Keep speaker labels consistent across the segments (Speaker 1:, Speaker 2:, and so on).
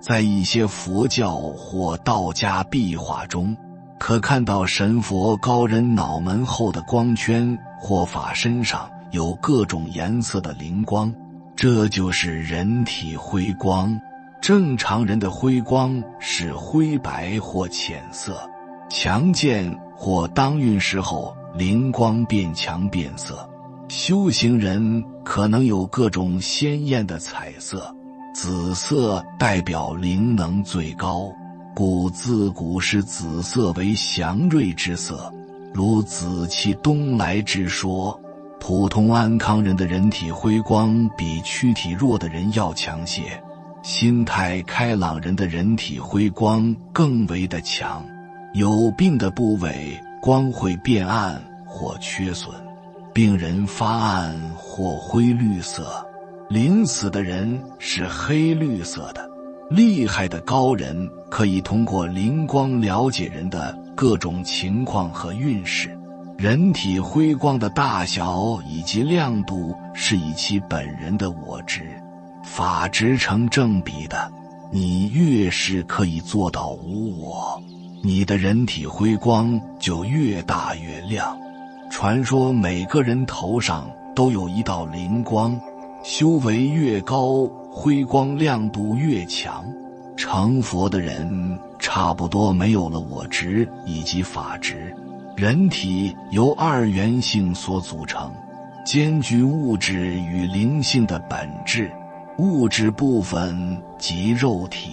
Speaker 1: 在一些佛教或道家壁画中，可看到神佛高人脑门后的光圈或法身上有各种颜色的灵光，这就是人体辉光。正常人的辉光是灰白或浅色，强健或当运时候灵光变强变色。修行人可能有各种鲜艳的彩色，紫色代表灵能最高，故自古视紫色为祥瑞之色，如紫气东来之说。普通安康人的人体辉光比躯体弱的人要强些，心态开朗人的人体辉光更为的强。有病的部位光会变暗或缺损，病人发暗或灰绿色，临死的人是黑绿色的。厉害的高人可以通过灵光了解人的各种情况和运势。人体辉光的大小以及亮度是以其本人的我执、法执成正比的，你越是可以做到无我，你的人体辉光就越大越亮。传说每个人头上都有一道灵光，修为越高，辉光亮度越强。成佛的人差不多没有了我执以及法执。人体由二元性所组成，兼具物质与灵性的本质。物质部分即肉体，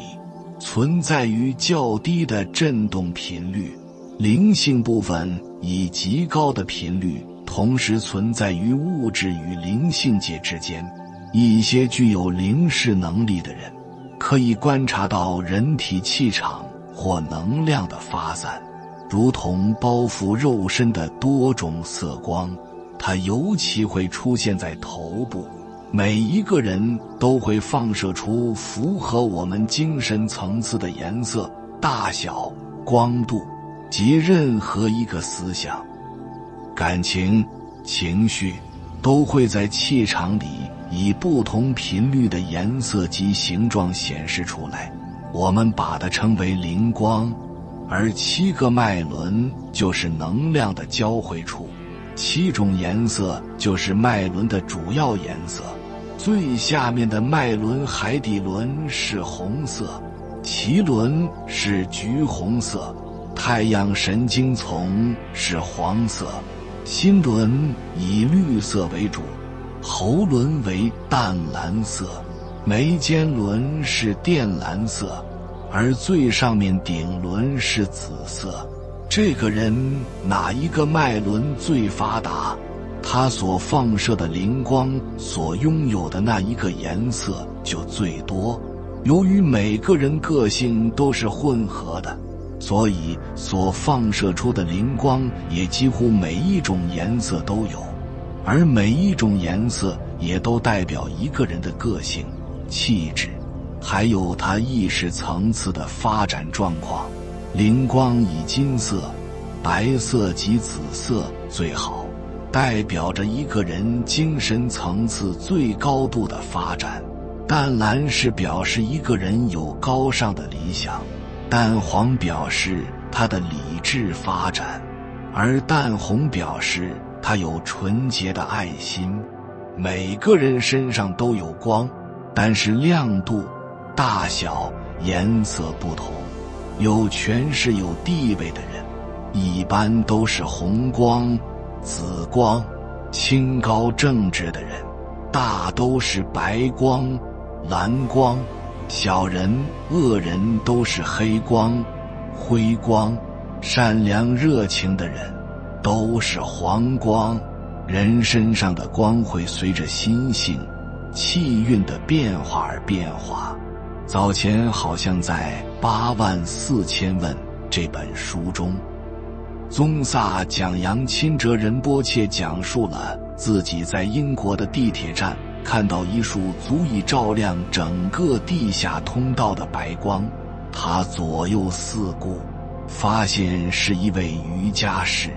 Speaker 1: 存在于较低的振动频率，灵性部分以极高的频率同时存在于物质与灵性界之间。一些具有灵视能力的人可以观察到人体气场或能量的发散，如同包覆肉身的多种色光，它尤其会出现在头部。每一个人都会放射出符合我们精神层次的颜色、大小、光度及任何一个思想、感情、情绪，都会在气场里以不同频率的颜色及形状显示出来。我们把它称为灵光。而7个脉轮就是能量的交汇处，7种颜色就是脉轮的主要颜色。最下面的脉轮海底轮是红色，脐轮是橘红色，太阳神经丛是黄色，心轮以绿色为主，喉轮为淡蓝色，眉间轮是靛蓝色，而最上面顶轮是紫色。这个人哪一个脉轮最发达，他所放射的灵光所拥有的那一个颜色就最多。由于每个人个性都是混合的，所以所放射出的灵光也几乎每一种颜色都有，而每一种颜色也都代表一个人的个性、气质，还有他意识层次的发展状况。灵光以金色、白色及紫色最好，代表着一个人精神层次最高度的发展。淡蓝是表示一个人有高尚的理想，淡黄表示他的理智发展，而淡红表示他有纯洁的爱心。每个人身上都有光，但是亮度、大小、颜色不同。有权势有地位的人一般都是红光、紫光；清高正直的人大都是白光、蓝光；小人、恶人都是黑光、灰光；善良热情的人都是黄光。人身上的光会随着心性、气运的变化而变化。早前好像在《84000问》这本书中，宗萨讲扬钦哲仁波切讲述了自己在英国的地铁站看到一束足以照亮整个地下通道的白光，他左右四顾，发现是一位瑜伽士。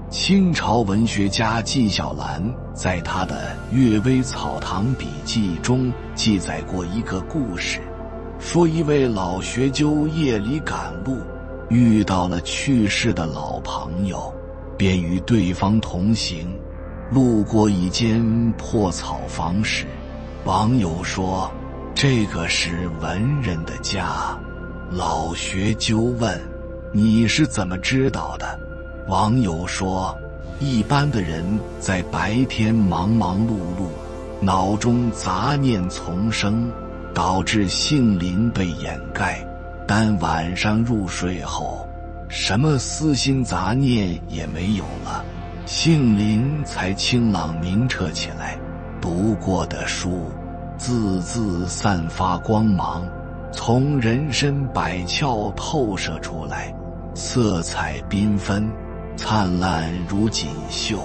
Speaker 1: 清朝文学家纪晓岚在他的《阅微草堂笔记》中记载过一个故事，说一位老学究夜里赶路，遇到了去世的老朋友，便与对方同行。路过一间破草房时，网友说这个是文人的家。老学究问你是怎么知道的？网友说一般的人在白天忙忙碌碌，脑中杂念丛生，导致性灵被掩盖，但晚上入睡后，什么私心杂念也没有了，性灵才清朗明澈起来。读过的书字字散发光芒，从人身百窍透射出来，色彩缤纷，灿烂如锦绣。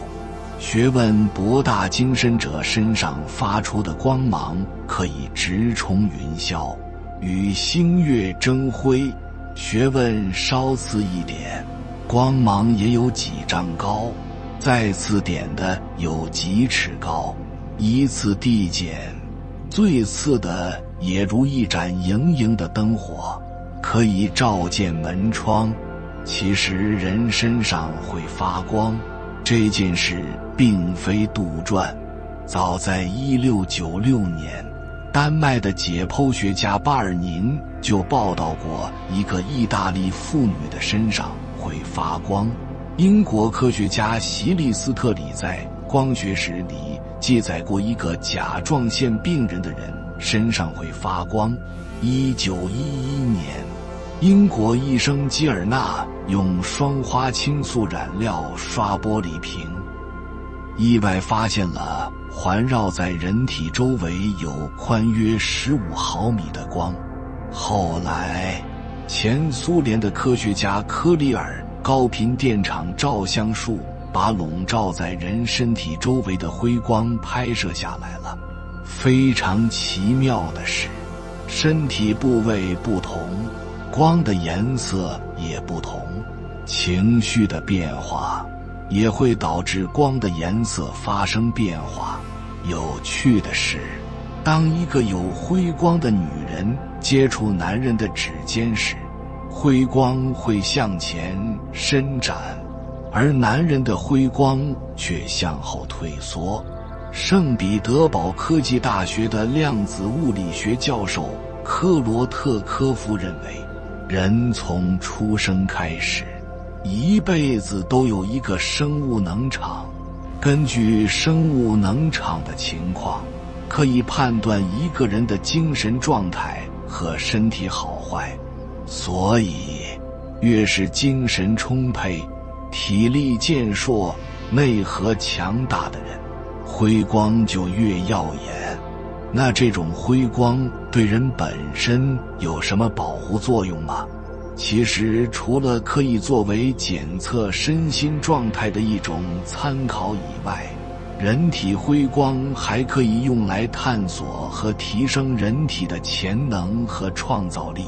Speaker 1: 学问博大精深者身上发出的光芒可以直冲云霄，与星月争辉。学问稍次一点，光芒也有几丈高，再次点的有几尺高，依次递减，最次的也如一盏莹莹的灯火，可以照见门窗。其实人身上会发光这件事并非杜撰，早在1696年，丹麦的解剖学家巴尔宁就报道过一个意大利妇女的身上会发光。英国科学家席利斯特里在《光学史》里记载过一个甲状腺病人的人身上会发光。1911年，英国医生基尔纳用双花青素染料刷玻璃瓶，意外发现了环绕在人体周围有宽约15毫米的光。后来，前苏联的科学家科里尔高频电场照相术把笼罩在人身体周围的辉光拍摄下来了。非常奇妙的是，身体部位不同，光的颜色也不同，情绪的变化也会导致光的颜色发生变化。有趣的是，当一个有辉光的女人接触男人的指尖时，辉光会向前伸展，而男人的辉光却向后退缩。圣彼得堡科技大学的量子物理学教授科罗特科夫认为，人从出生开始，一辈子都有一个生物能场，根据生物能场的情况，可以判断一个人的精神状态和身体好坏。所以，越是精神充沛、体力健硕、内核强大的人，辉光就越耀眼。那这种辉光对人本身有什么保护作用吗？其实除了可以作为检测身心状态的一种参考以外，人体辉光还可以用来探索和提升人体的潜能和创造力。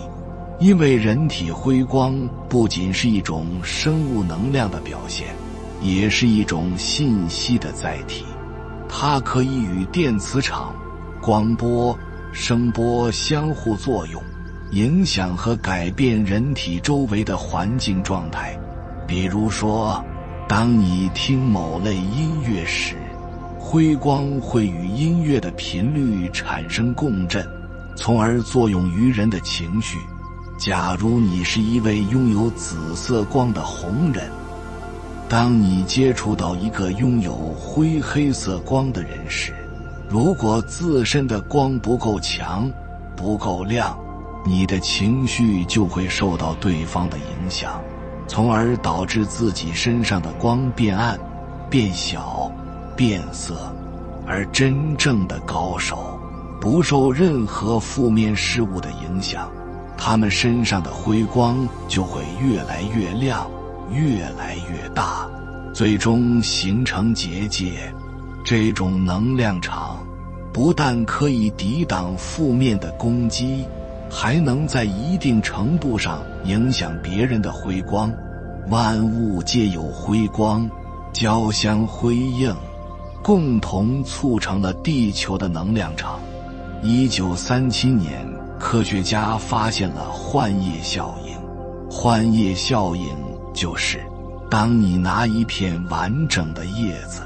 Speaker 1: 因为人体辉光不仅是一种生物能量的表现，也是一种信息的载体。它可以与电磁场、光波、声波相互作用，影响和改变人体周围的环境状态。比如说，当你听某类音乐时，辉光会与音乐的频率产生共振，从而作用于人的情绪。假如你是一位拥有紫色光的红人，当你接触到一个拥有灰黑色光的人时，如果自身的光不够强、不够亮，你的情绪就会受到对方的影响，从而导致自己身上的光变暗、变小、变色。而真正的高手不受任何负面事物的影响，他们身上的辉光就会越来越亮，越来越大，最终形成结界。这种能量场不但可以抵挡负面的攻击，还能在一定程度上影响别人的辉光。万物皆有辉光，交相辉映，共同促成了地球的能量场。1937年，科学家发现了幻叶效应。幻叶效应就是当你拿一片完整的叶子，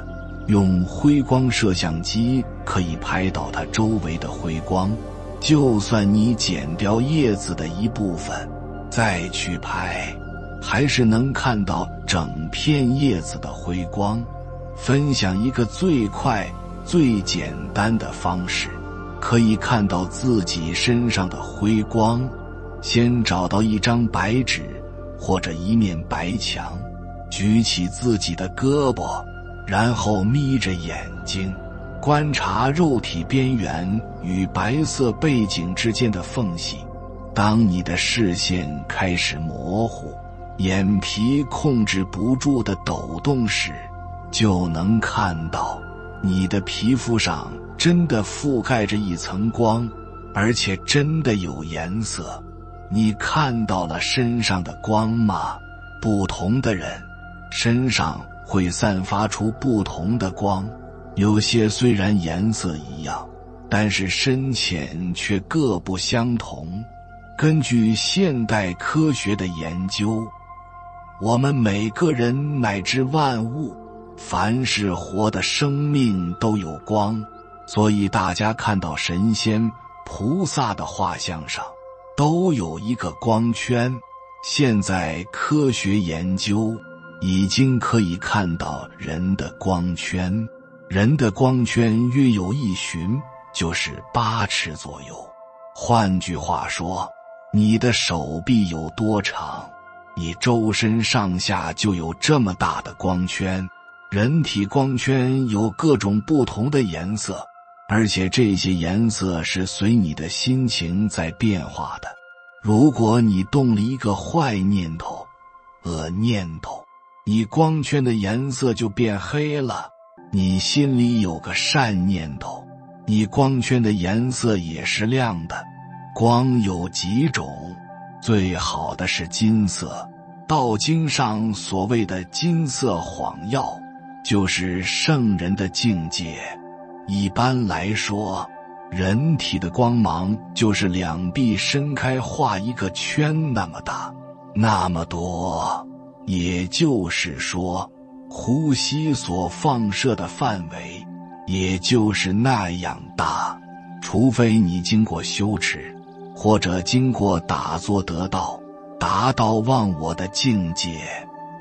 Speaker 1: 用辉光摄像机可以拍到它周围的辉光，就算你剪掉叶子的一部分再去拍，还是能看到整片叶子的辉光。分享一个最快最简单的方式，可以看到自己身上的辉光。先找到一张白纸或者一面白墙，举起自己的胳膊，然后眯着眼睛观察肉体边缘与白色背景之间的缝隙。当你的视线开始模糊，眼皮控制不住的抖动时，就能看到你的皮肤上真的覆盖着一层光，而且真的有颜色。你看到了身上的光吗？不同的人身上会散发出不同的光，有些虽然颜色一样，但是深浅却各不相同。根据现代科学的研究，我们每个人乃至万物，凡是活的生命都有光，所以大家看到神仙、菩萨的画像上都有一个光圈。现在科学研究已经可以看到人的光圈，人的光圈约有1寻，就是8尺左右。换句话说，你的手臂有多长，你周身上下就有这么大的光圈。人体光圈有各种不同的颜色，而且这些颜色是随你的心情在变化的。如果你动了一个坏念头、恶念头，你光圈的颜色就变黑了；你心里有个善念头，你光圈的颜色也是亮的。光有几种，最好的是金色。道经上所谓的金色晃耀，就是圣人的境界。一般来说，人体的光芒就是两臂伸开画一个圈那么大，那么多。也就是说，呼吸所放射的范围也就是那样大。除非你经过修持，或者经过打坐得道，达到忘我的境界，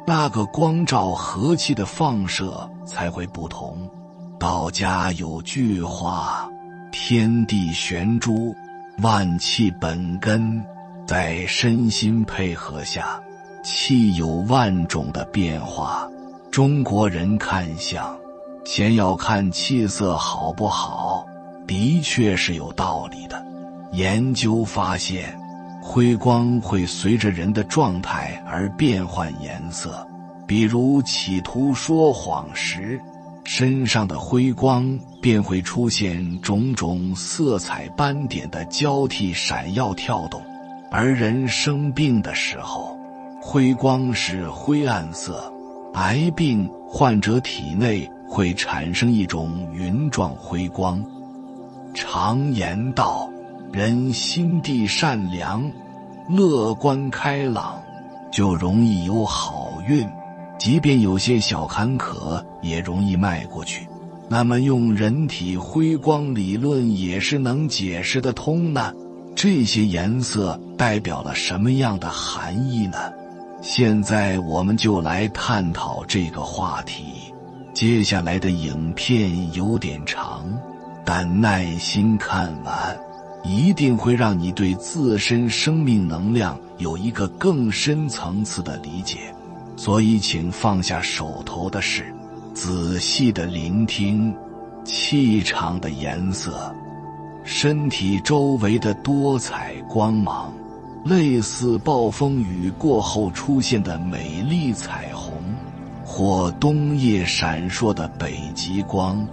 Speaker 1: 那个光照和气的放射才会不同。道家有句话，天地玄珠，万气本根，在身心配合下，气有万种的变化。中国人看相，先要看气色好不好，的确是有道理的。研究发现，辉光会随着人的状态而变换颜色，比如企图说谎时，身上的辉光便会出现种种色彩斑点的交替闪耀跳动，而人生病的时候，辉光是灰暗色。癌病患者体内会产生一种云状辉光。常言道，人心地善良、乐观开朗，就容易有好运，即便有些小坎坷也容易迈过去。那么用人体辉光理论也是能解释得通呢？这些颜色代表了什么样的含义呢？现在我们就来探讨这个话题。接下来的影片有点长，但耐心看完，一定会让你对自身生命能量有一个更深层次的理解。所以请放下手头的事，仔细地聆听气场的颜色，身体周围的多彩光芒，类似暴风雨过后出现的美丽彩虹，或冬夜闪烁的北极光。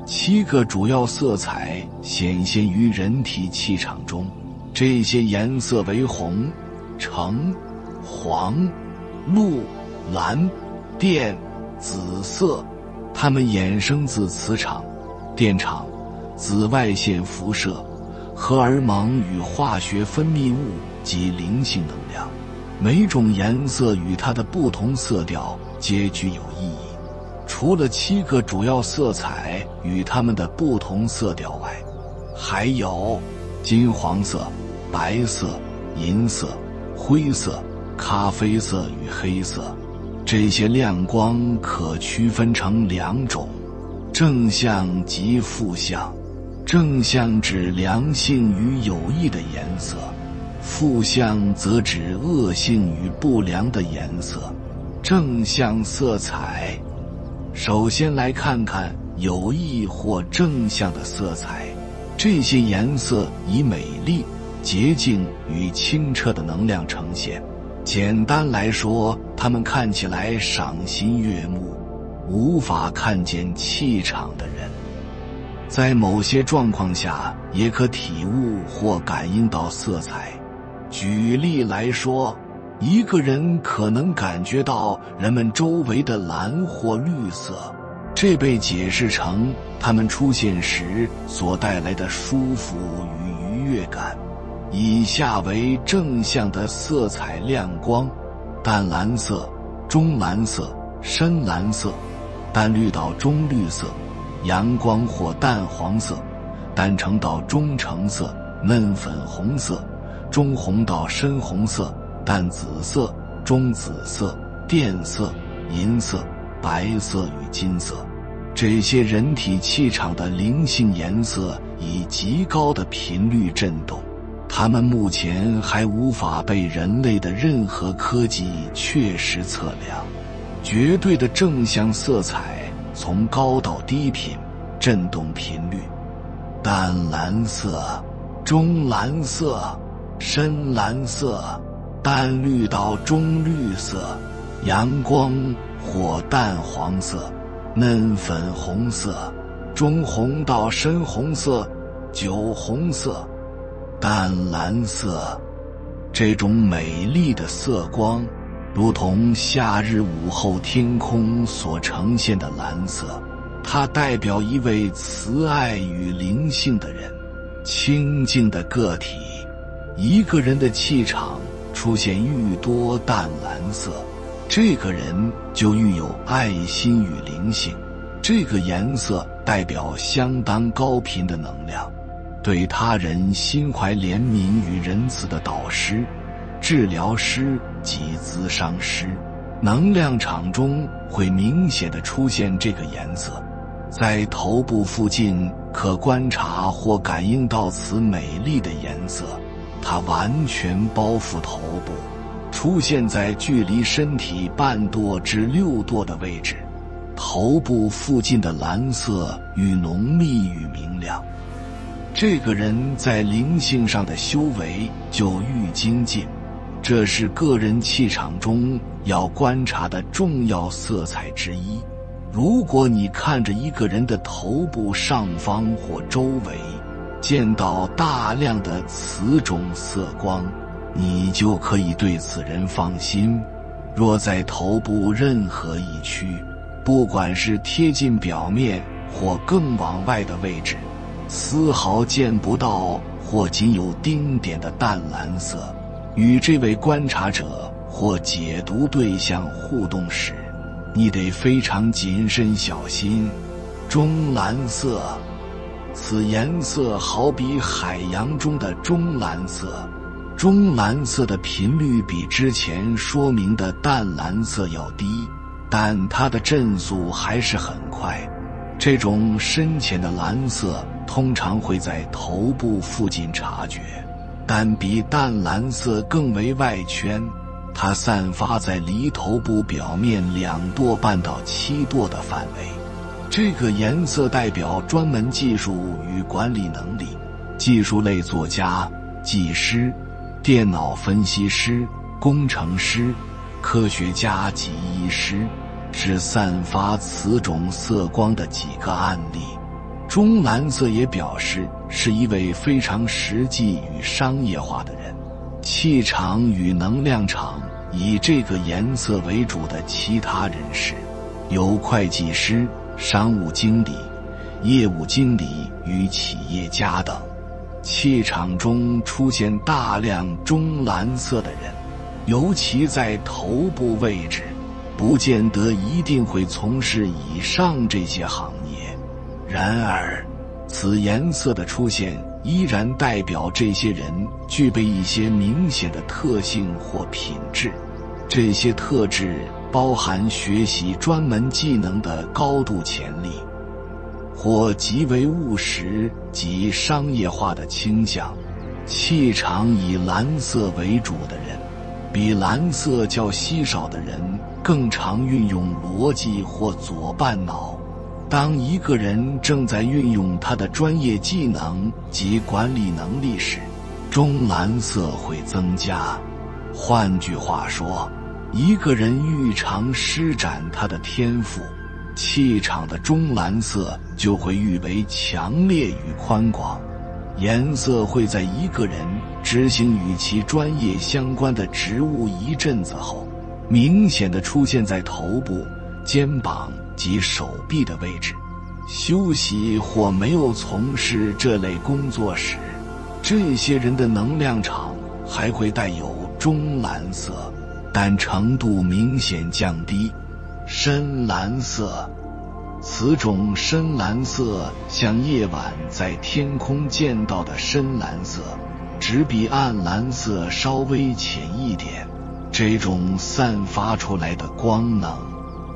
Speaker 1: 7个主要色彩显现于人体气场中，这些颜色为红、橙、黄、绿、蓝、靛、紫色。它们衍生自磁场、电场、紫外线辐射荷尔蒙与化学分泌物及灵性能量。每种颜色与它的不同色调皆具有意义。除了7个主要色彩与它们的不同色调外，还有金黄色、白色、银色、灰色、咖啡色与黑色。这些亮光可区分成2种：正向及负向。正向指良性与有益的颜色，负向则指恶性与不良的颜色。正向色彩，首先来看看有益或正向的色彩。这些颜色以美丽、洁净与清澈的能量呈现。简单来说，它们看起来赏心悦目，无法看见气场的人，在某些状况下也可体悟或感应到色彩。举例来说，一个人可能感觉到人们周围的蓝或绿色，这被解释成它们出现时所带来的舒服与愉悦感。以下为正向的色彩亮光：淡蓝色、中蓝色、深蓝色、淡绿到中绿色、阳光或淡黄色、淡橙到中橙色、嫩粉红色、中红到深红色、淡紫色、中紫色、靛色、银色、白色与金色。这些人体气场的灵性颜色以极高的频率振动，它们目前还无法被人类的任何科技确实测量。绝对的正向色彩从高到低频振动频率：淡蓝色、中蓝色、深蓝色、淡绿到中绿色、阳光或淡黄色、嫩粉红色、中红到深红色、酒红色、淡蓝色。这种美丽的色光如同夏日午后天空所呈现的蓝色，它代表一位慈爱与灵性的人，清净的个体。一个人的气场出现愈多淡蓝色，这个人就愈有爱心与灵性。这个颜色代表相当高频的能量，对他人心怀怜悯与仁慈的导师、治疗师及咨商师。能量场中会明显地出现这个颜色，在头部附近可观察或感应到此美丽的颜色，它完全包覆头部，出现在距离身体半舵至6舵的位置。头部附近的蓝色愈浓密与明亮，这个人在灵性上的修为就愈精进。这是个人气场中要观察的重要色彩之一。如果你看着一个人的头部上方或周围见到大量的此种色光，你就可以对此人放心。若在头部任何一区，不管是贴近表面或更往外的位置，丝毫见不到或仅有丁点的淡蓝色，与这位观察者或解读对象互动时，你得非常谨慎小心。中蓝色，此颜色好比海洋中的中蓝色，中蓝色的频率比之前说明的淡蓝色要低，但它的振速还是很快。这种深浅的蓝色通常会在头部附近察觉，但比淡蓝色更为外圈，它散发在离头部表面2舵半到7舵的范围。这个颜色代表专门技术与管理能力。技术类作家、技师、电脑分析师、工程师、科学家及医师是散发此种色光的几个案例。中蓝色也表示是一位非常实际与商业化的人。气场与能量场以这个颜色为主的其他人士有会计师、商务经理、业务经理与企业家等。气场中出现大量中蓝色的人，尤其在头部位置，不见得一定会从事以上这些行业。然而，此颜色的出现依然代表这些人具备一些明显的特性或品质。这些特质包含学习专门技能的高度潜力，或极为务实及商业化的倾向。气场以蓝色为主的人，比蓝色较稀少的人更常运用逻辑或左半脑。当一个人正在运用他的专业技能及管理能力时，中蓝色会增加。换句话说，一个人愈常施展他的天赋，气场的中蓝色就会愈为强烈与宽广。颜色会在一个人执行与其专业相关的职务一阵子后，明显地出现在头部、肩膀及手臂的位置。休息或没有从事这类工作时，这些人的能量场还会带有中蓝色，但程度明显降低。深蓝色，此种深蓝色像夜晚在天空见到的深蓝色，只比暗蓝色稍微浅一点。这种散发出来的光能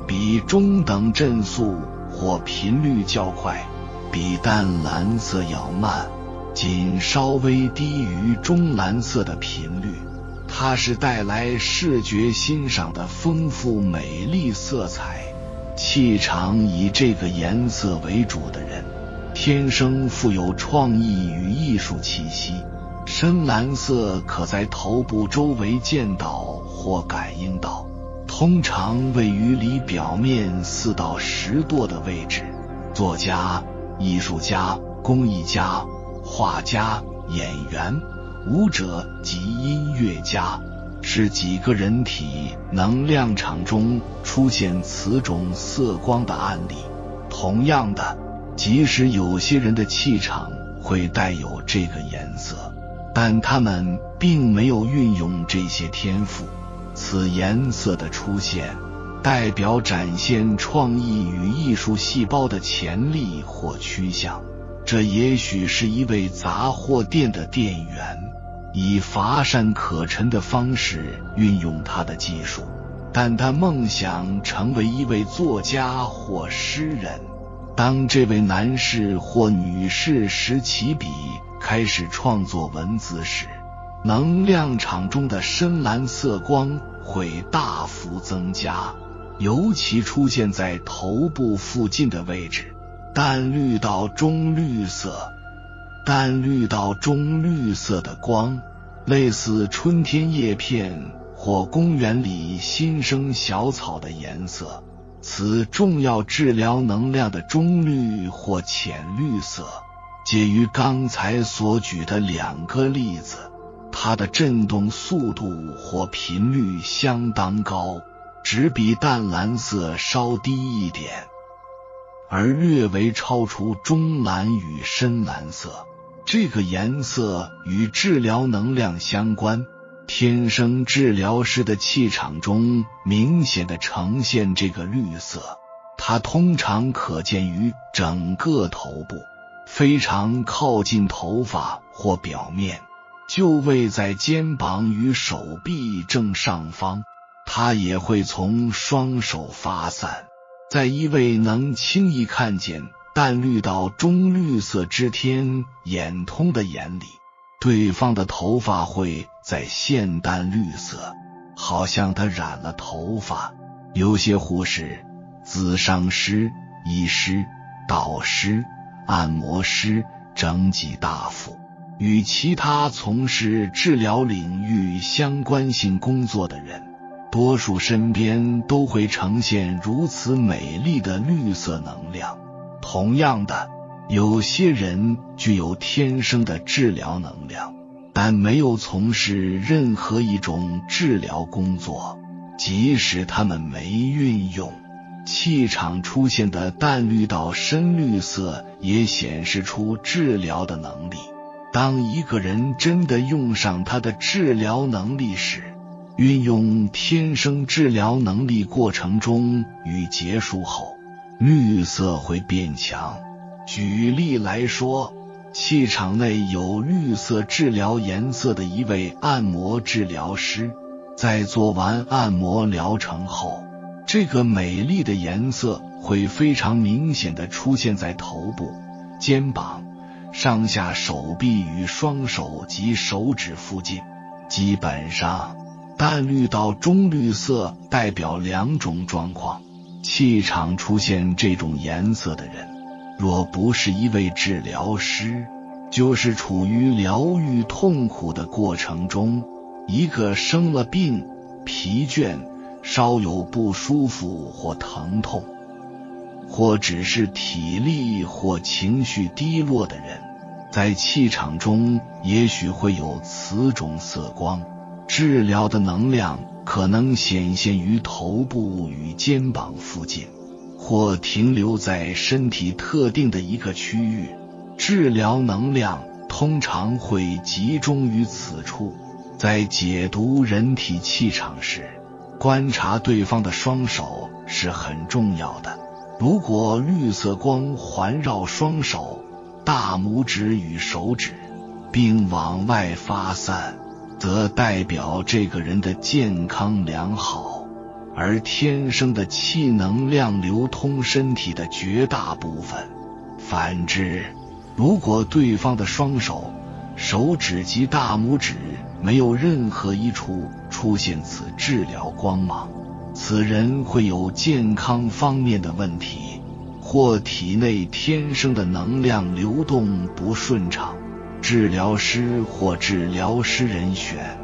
Speaker 1: 比中等振速或频率较快，比淡蓝色要慢，仅稍微低于中蓝色的频率。它是带来视觉欣赏的丰富美丽色彩。气场以这个颜色为主的人，天生富有创意与艺术气息。深蓝色可在头部周围见到或感应到，通常位于离表面4到10度的位置。作家、艺术家、工艺家、画家、演员、舞者及音乐家是几个人体能量场中出现此种色光的案例。同样的，即使有些人的气场会带有这个颜色，但他们并没有运用这些天赋。此颜色的出现代表展现创意与艺术细胞的潜力或趋向。这也许是一位杂货店的店员，以乏善可陈的方式运用他的技术，但他梦想成为一位作家或诗人。当这位男士或女士拾起笔开始创作文字时，能量场中的深蓝色光会大幅增加，尤其出现在头部附近的位置。淡绿到中绿色，淡绿到中绿色的光，类似春天叶片或公园里新生小草的颜色。此重要治疗能量的中绿或浅绿色，介于刚才所举的2个例子。它的振动速度或频率相当高，只比淡蓝色稍低一点，而略为超出中蓝与深蓝色。这个颜色与治疗能量相关，天生治疗师的气场中明显地呈现这个绿色。它通常可见于整个头部，非常靠近头发或表面，就位在肩膀与手臂正上方。它也会从双手发散。在一位能轻易看见淡绿到中绿色之天眼通的眼里，对方的头发会在现淡绿色，好像他染了头发。有些护士、咨商师、医师、导师、按摩师、整脊大夫与其他从事治疗领域相关性工作的人，多数身边都会呈现如此美丽的绿色能量。同样的，有些人具有天生的治疗能量，但没有从事任何一种治疗工作，即使他们没运用。气场出现的淡绿到深绿色也显示出治疗的能力。当一个人真的用上他的治疗能力时，运用天生治疗能力过程中与结束后，绿色会变强。举例来说，气场内有绿色治疗颜色的一位按摩治疗师，在做完按摩疗程后，这个美丽的颜色会非常明显地出现在头部、肩膀、上下手臂与双手及手指附近。基本上淡绿到中绿色代表两种状况，气场出现这种颜色的人，若不是一位治疗师，就是处于疗愈痛苦的过程中，一个生了病、疲倦、稍有不舒服或疼痛，或只是体力或情绪低落的人，在气场中也许会有此种色光。治疗的能量可能显现于头部与肩膀附近，或停留在身体特定的一个区域。治疗能量通常会集中于此处。在解读人体气场时，观察对方的双手是很重要的。如果绿色光环绕双手、大拇指与手指，并往外发散，则代表这个人的健康良好，而天生的气能量流通身体的绝大部分。反之，如果对方的双手、手指及大拇指没有任何一处出现此治疗光芒，此人会有健康方面的问题，或体内天生的能量流动不顺畅。治疗师或治疗师人选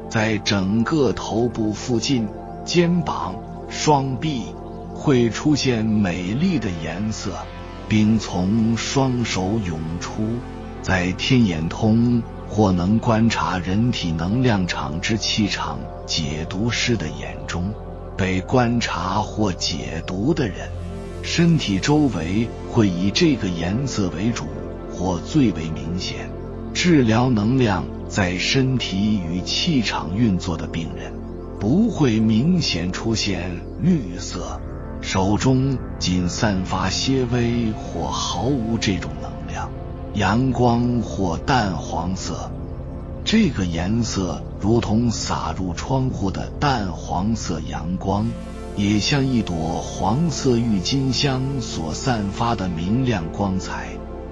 Speaker 1: 在整个头部附近、肩膀、双臂会出现美丽的颜色，并从双手涌出。在天眼通或能观察人体能量场之气场解读师的眼中，被观察或解读的人，身体周围会以这个颜色为主或最为明显。治疗能量在身体与气场运作的病人，不会明显出现绿色，手中仅散发些微或毫无这种能量。阳光或淡黄色，这个颜色如同洒入窗户的淡黄色阳光，也像一朵黄色郁金香所散发的明亮光彩，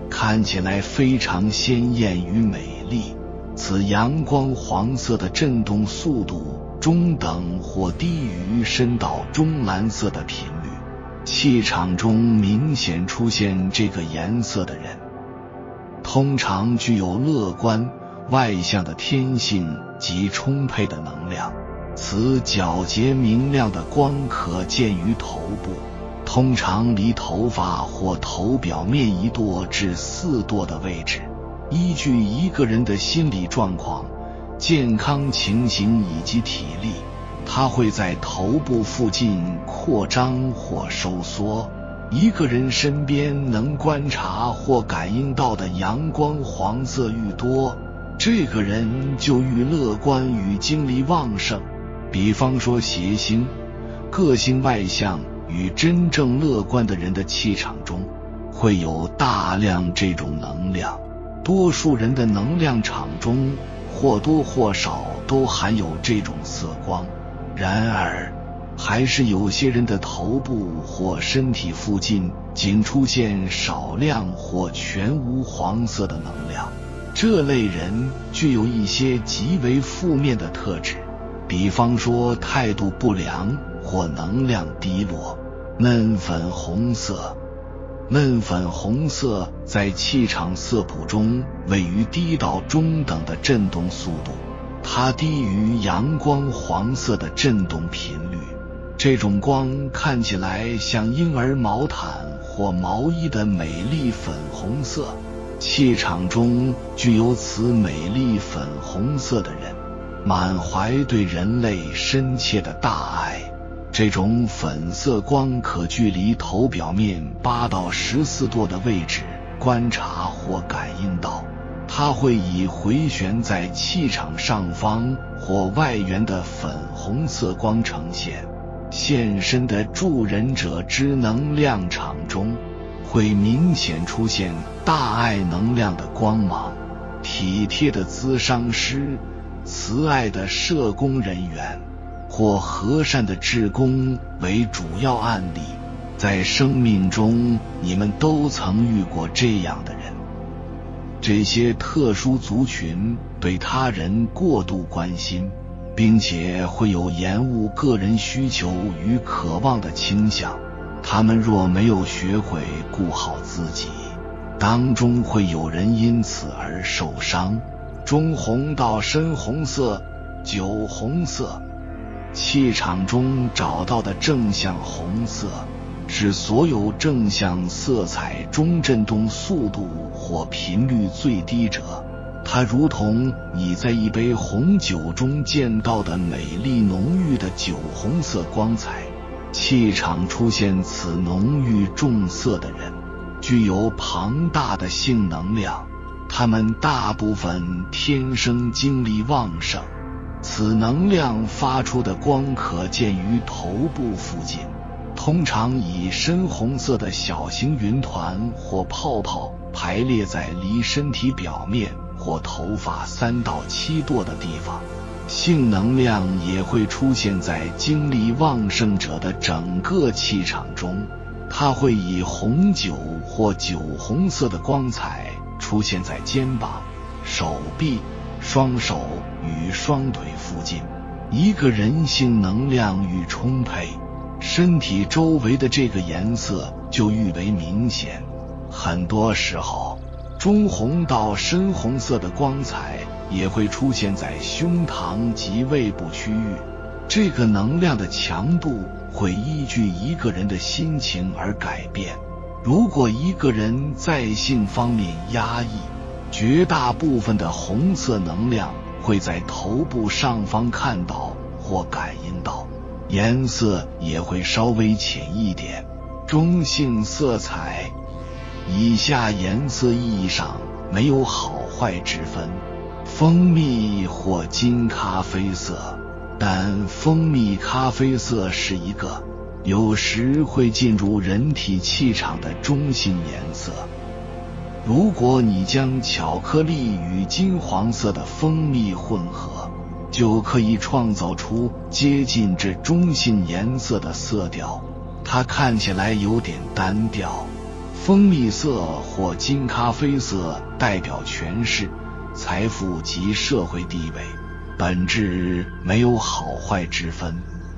Speaker 1: 看起来非常鲜艳与美丽。此阳光黄色的振动速度中等或低于深到中蓝色的频率。气场中明显出现这个颜色的人，通常具有乐观、外向的天性及充沛的能量。此皎洁明亮的光可见于头部，通常离头发或头表面1度至4度的位置。依据一个人的心理状况、健康情形以及体力，它会在头部附近扩张或收缩。一个人身边能观察或感应到的阳光黄色愈多，这个人就愈乐观与精力旺盛。比方说谐星、个性外向与真正乐观的人的气场中会有大量这种能量。多数人的能量场中或多或少都含有这种色光，然而还是有些人的头部或身体附近仅出现少量或全无黄色的能量。这类人具有一些极为负面的特质，比方说态度不良或能量低落。嫩粉红色，嫩粉红色在气场色谱中位于低到中等的振动速度，它低于阳光黄色的振动频率。这种光看起来像婴儿毛毯或毛衣的美丽粉红色。气场中具有此美丽粉红色的人，满怀对人类深切的大爱。这种粉色光可距离头表面8到14度的位置观察或感应到，它会以回旋在气场上方或外缘的粉红色光呈现。现身的助人者之能量场中，会明显出现大爱能量的光芒。体贴的咨商师、慈爱的社工人员或和善的志工为主要案例。在生命中，你们都曾遇过这样的人。这些特殊族群对他人过度关心，并且会有延误个人需求与渴望的倾向。他们若没有学会顾好自己，当中会有人因此而受伤。中红到深红色、酒红色，气场中找到的正向红色是所有正向色彩中振动速度或频率最低者。它如同你在一杯红酒中见到的美丽浓郁的酒红色光彩。气场出现此浓郁重色的人具有庞大的性能量，他们大部分天生精力旺盛。此能量发出的光可见于头部附近，通常以深红色的小型云团或泡泡排列在离身体表面或头发3到7度的地方。性能量也会出现在精力旺盛者的整个气场中，它会以红酒或酒红色的光彩出现在肩膀、手臂、双手与双腿附近。一个人性能量愈充沛，身体周围的这个颜色就愈为明显。很多时候，中红到深红色的光彩也会出现在胸膛及胃部区域。这个能量的强度会依据一个人的心情而改变。如果一个人在性方面压抑，绝大部分的红色能量会在头部上方看到或感应到，颜色也会稍微浅一点。中性色彩，以下颜色意义上没有好坏之分：蜂蜜或金咖啡色，但蜂蜜咖啡色是一个有时会进入人体气场的中性颜色。如果你将巧克力与金黄色的蜂蜜混合，就可以创造出接近这中性颜色的色调。它看起来有点单调。蜂蜜色或金咖啡色代表权势、财富及社会地位，本质没有好坏之分。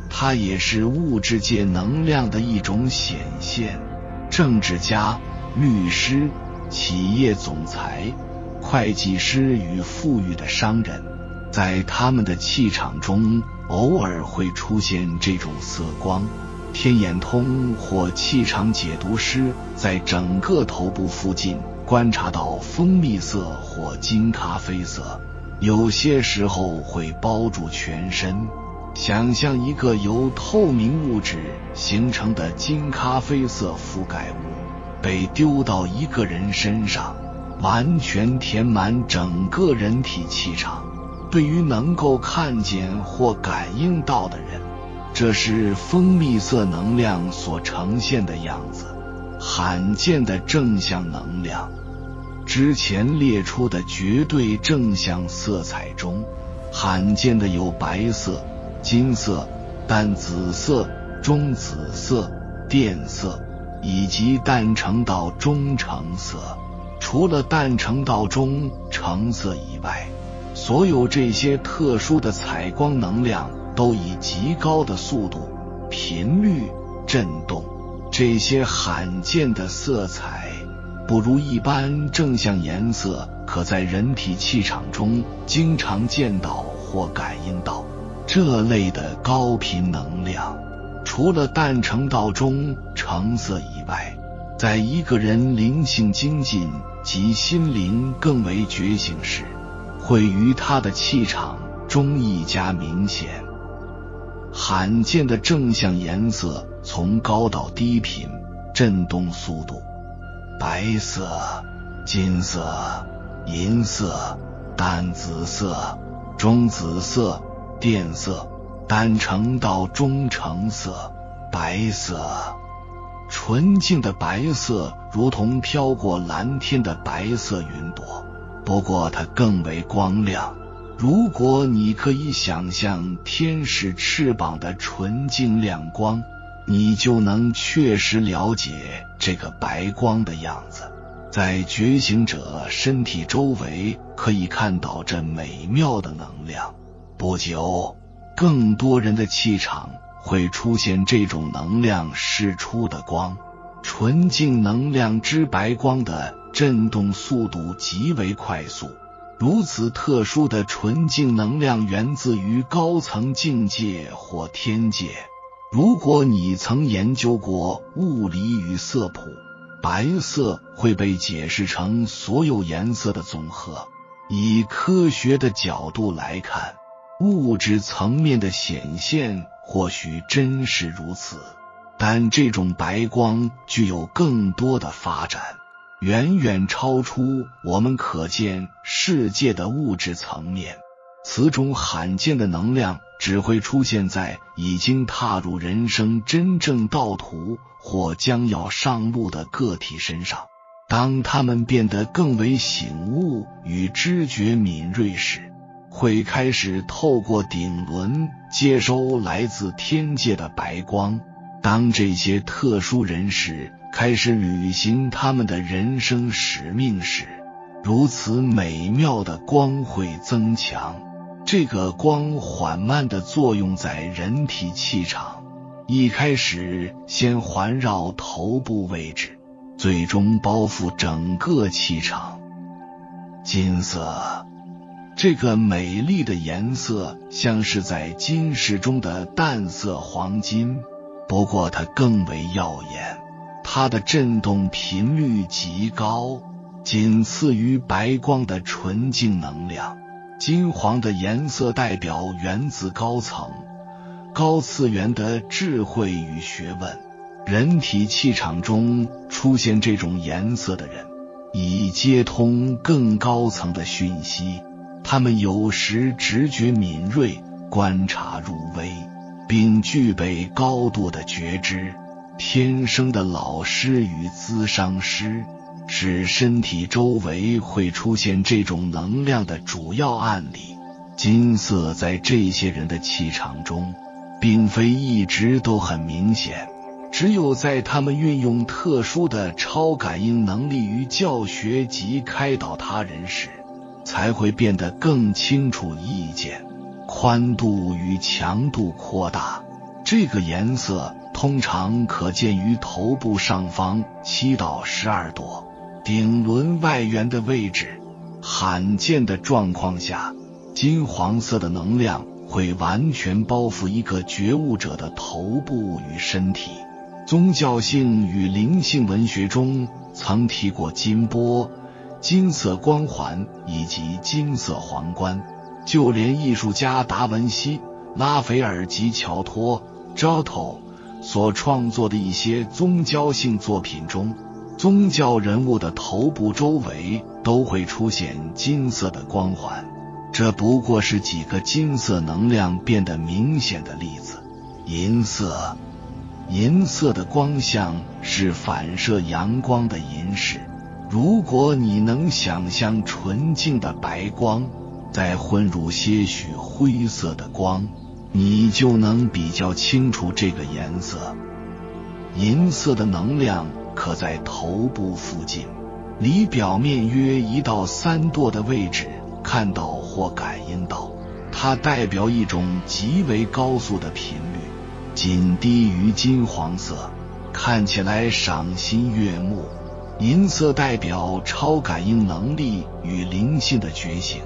Speaker 1: 它也是物质界能量的一种显现。政治家、律师、企业总裁、会计师与富裕的商人，在他们的气场中偶尔会出现这种色光。天眼通或气场解读师在整个头部附近观察到蜂蜜色或金咖啡色，有些时候会包住全身。想象一个由透明物质形成的金咖啡色覆盖物被丢到一个人身上，完全填满整个人体气场。对于能够看见或感应到的人，这是蜂蜜色能量所呈现的样子。罕见的正向能量，之前列出的绝对正向色彩中，罕见的有白色、金色、淡紫色、中紫色、靛色以及淡橙到中橙色。除了淡橙到中橙色以外，所有这些特殊的采光能量都以极高的速度、频率振动。这些罕见的色彩不如一般正向颜色可在人体气场中经常见到或感应到。这类的高频能量，除了淡橙到中橙色以外，在一个人灵性精进及心灵更为觉醒时，会于他的气场中愈加明显。罕见的正向颜色从高到低频振动速度，白色、金色、银色、淡紫色、中紫色、靛色、淡橙到中橙色、白色。纯净的白色如同飘过蓝天的白色云朵，不过它更为光亮。如果你可以想象天使翅膀的纯净亮光，你就能确实了解这个白光的样子。在觉醒者身体周围可以看到这美妙的能量。不久，更多人的气场会出现这种能量释出的光。纯净能量之白光的振动速度极为快速，如此特殊的纯净能量源自于高层境界或天界。如果你曾研究过物理与色谱，白色会被解释成所有颜色的总和。以科学的角度来看，物质层面的显现或许真是如此，但这种白光具有更多的发展，远远超出我们可见世界的物质层面。此种罕见的能量只会出现在已经踏入人生真正道途或将要上路的个体身上。当他们变得更为醒悟与知觉敏锐时，会开始透过顶轮接收来自天界的白光。当这些特殊人士开始履行他们的人生使命时，如此美妙的光会增强。这个光缓慢地作用在人体气场，一开始先环绕头部位置，最终包覆整个气场。金色，这个美丽的颜色像是在金世中的淡色黄金，不过它更为耀眼。它的振动频率极高，仅次于白光的纯净能量。金黄的颜色代表源自高层、高次元的智慧与学问。人体气场中出现这种颜色的人，以接通更高层的讯息。他们有时直觉敏锐，观察入微，并具备高度的觉知。天生的老师与咨商师是身体周围会出现这种能量的主要案例。金色在这些人的气场中并非一直都很明显，只有在他们运用特殊的超感应能力于教学及开导他人时，才会变得更清楚易见。宽度与强度扩大，这个颜色通常可见于头部上方7到12朵顶轮外缘的位置。罕见的状况下，金黄色的能量会完全包覆一个觉悟者的头部与身体。宗教性与灵性文学中曾提过金波、金色光环以及金色皇冠，就连艺术家达文西、拉斐尔及乔托、Giotto 所创作的一些宗教性作品中，宗教人物的头部周围都会出现金色的光环。这不过是几个金色能量变得明显的例子。银色，银色的光像是反射阳光的银饰。如果你能想象纯净的白光再混入些许灰色的光，你就能比较清楚这个颜色。银色的能量可在头部附近，离表面约1到3度的位置看到或感应到。它代表一种极为高速的频率，仅低于金黄色，看起来赏心悦目。银色代表超感应能力与灵性的觉醒，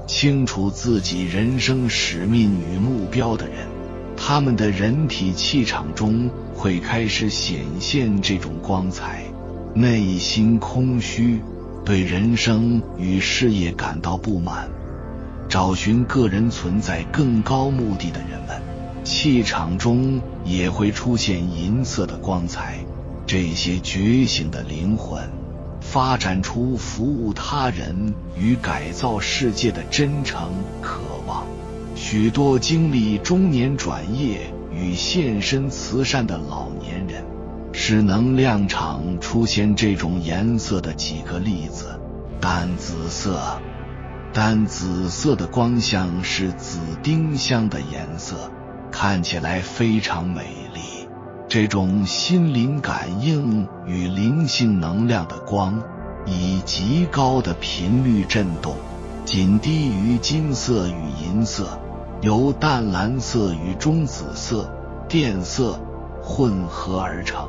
Speaker 1: 清楚自己人生使命与目标的人，他们的人体气场中会开始显现这种光彩。内心空虚，对人生与事业感到不满，找寻个人存在更高目的的人们，气场中也会出现银色的光彩。这些觉醒的灵魂发展出服务他人与改造世界的真诚渴望。许多经历中年转业与献身慈善的老年人，是能量场出现这种颜色的几个例子。淡紫色，淡紫色的光像是紫丁香的颜色，看起来非常美丽。这种心灵感应与灵性能量的光，以极高的频率振动，仅低于金色与银色，由淡蓝色与中紫色、靛色混合而成。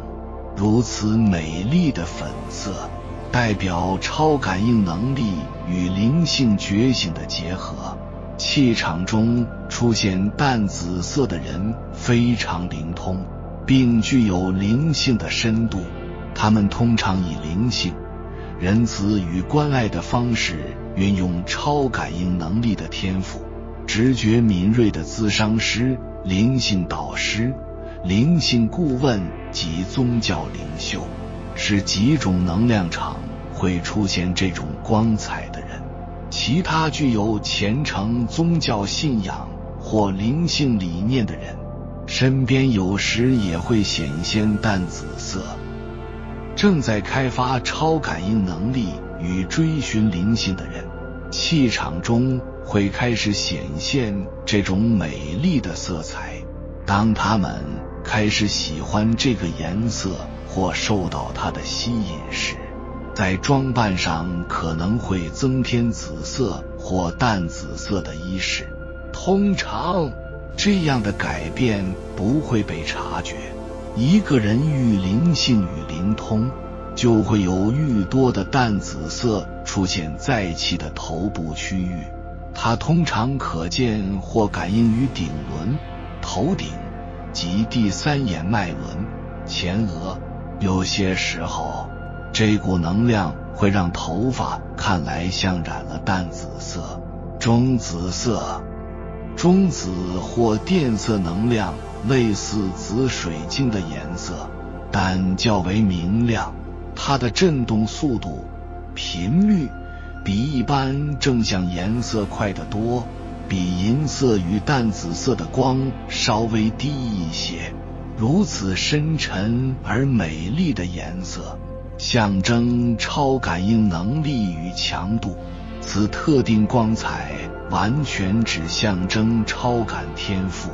Speaker 1: 如此美丽的粉色，代表超感应能力与灵性觉醒的结合。气场中出现淡紫色的人非常灵通，并具有灵性的深度。他们通常以灵性、仁慈与关爱的方式运用超感应能力的天赋。直觉敏锐的咨商师、灵性导师、灵性顾问及宗教领袖，是几种能量场会出现这种光彩的人。其他具有虔诚宗教信仰或灵性理念的人，身边有时也会显现淡紫色。正在开发超感应能力与追寻灵性的人，气场中会开始显现这种美丽的色彩。当他们开始喜欢这个颜色或受到它的吸引时，在装扮上可能会增添紫色或淡紫色的衣饰。通常这样的改变不会被察觉。一个人愈灵性与灵通，就会有愈多的淡紫色出现在其的头部区域。它通常可见或感应于顶轮、头顶及第三眼脉轮、前额。有些时候，这股能量会让头发看来像染了淡紫色、中紫色。中紫或靛色能量类似紫水晶的颜色，但较为明亮。它的振动速度、频率比一般正向颜色快得多，比银色与淡紫色的光稍微低一些。如此深沉而美丽的颜色，象征超感应能力与强度。此特定光彩完全只象征超感天赋，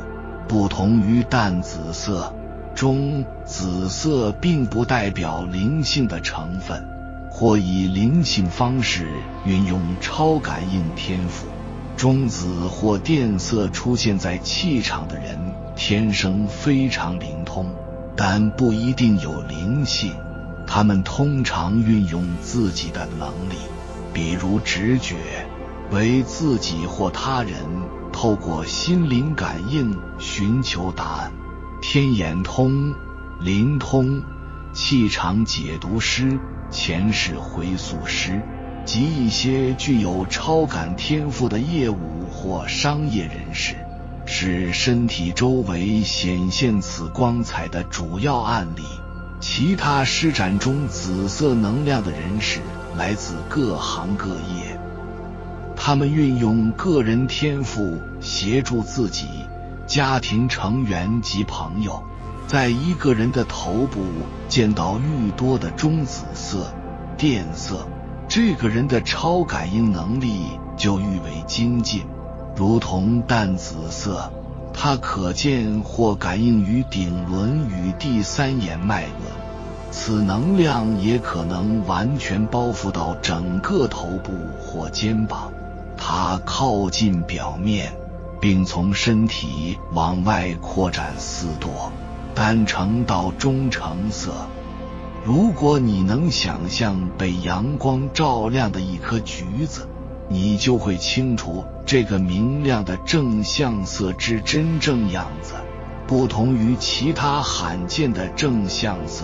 Speaker 1: 不同于淡紫色、中紫色并不代表灵性的成分，或以灵性方式运用超感应天赋。中紫或靛色出现在气场的人天生非常灵通，但不一定有灵性。他们通常运用自己的能力，比如直觉，为自己或他人透过心灵感应寻求答案。天眼通、灵通、气场解读师、前世回溯师及一些具有超感天赋的业务或商业人士，是身体周围显现此光彩的主要案例。其他施展中紫色能量的人士来自各行各业，他们运用个人天赋协助自己、家庭成员及朋友。在一个人的头部见到愈多的中紫色、靛色，这个人的超感应能力就愈为精进。如同淡紫色，它可见或感应于顶轮与第三眼脉轮，此能量也可能完全包覆到整个头部或肩膀。它靠近表面，并从身体往外扩展4朵，单橙到中橙色。如果你能想象被阳光照亮的一颗橘子，你就会清楚这个明亮的正向色之真正样子。不同于其他罕见的正向色，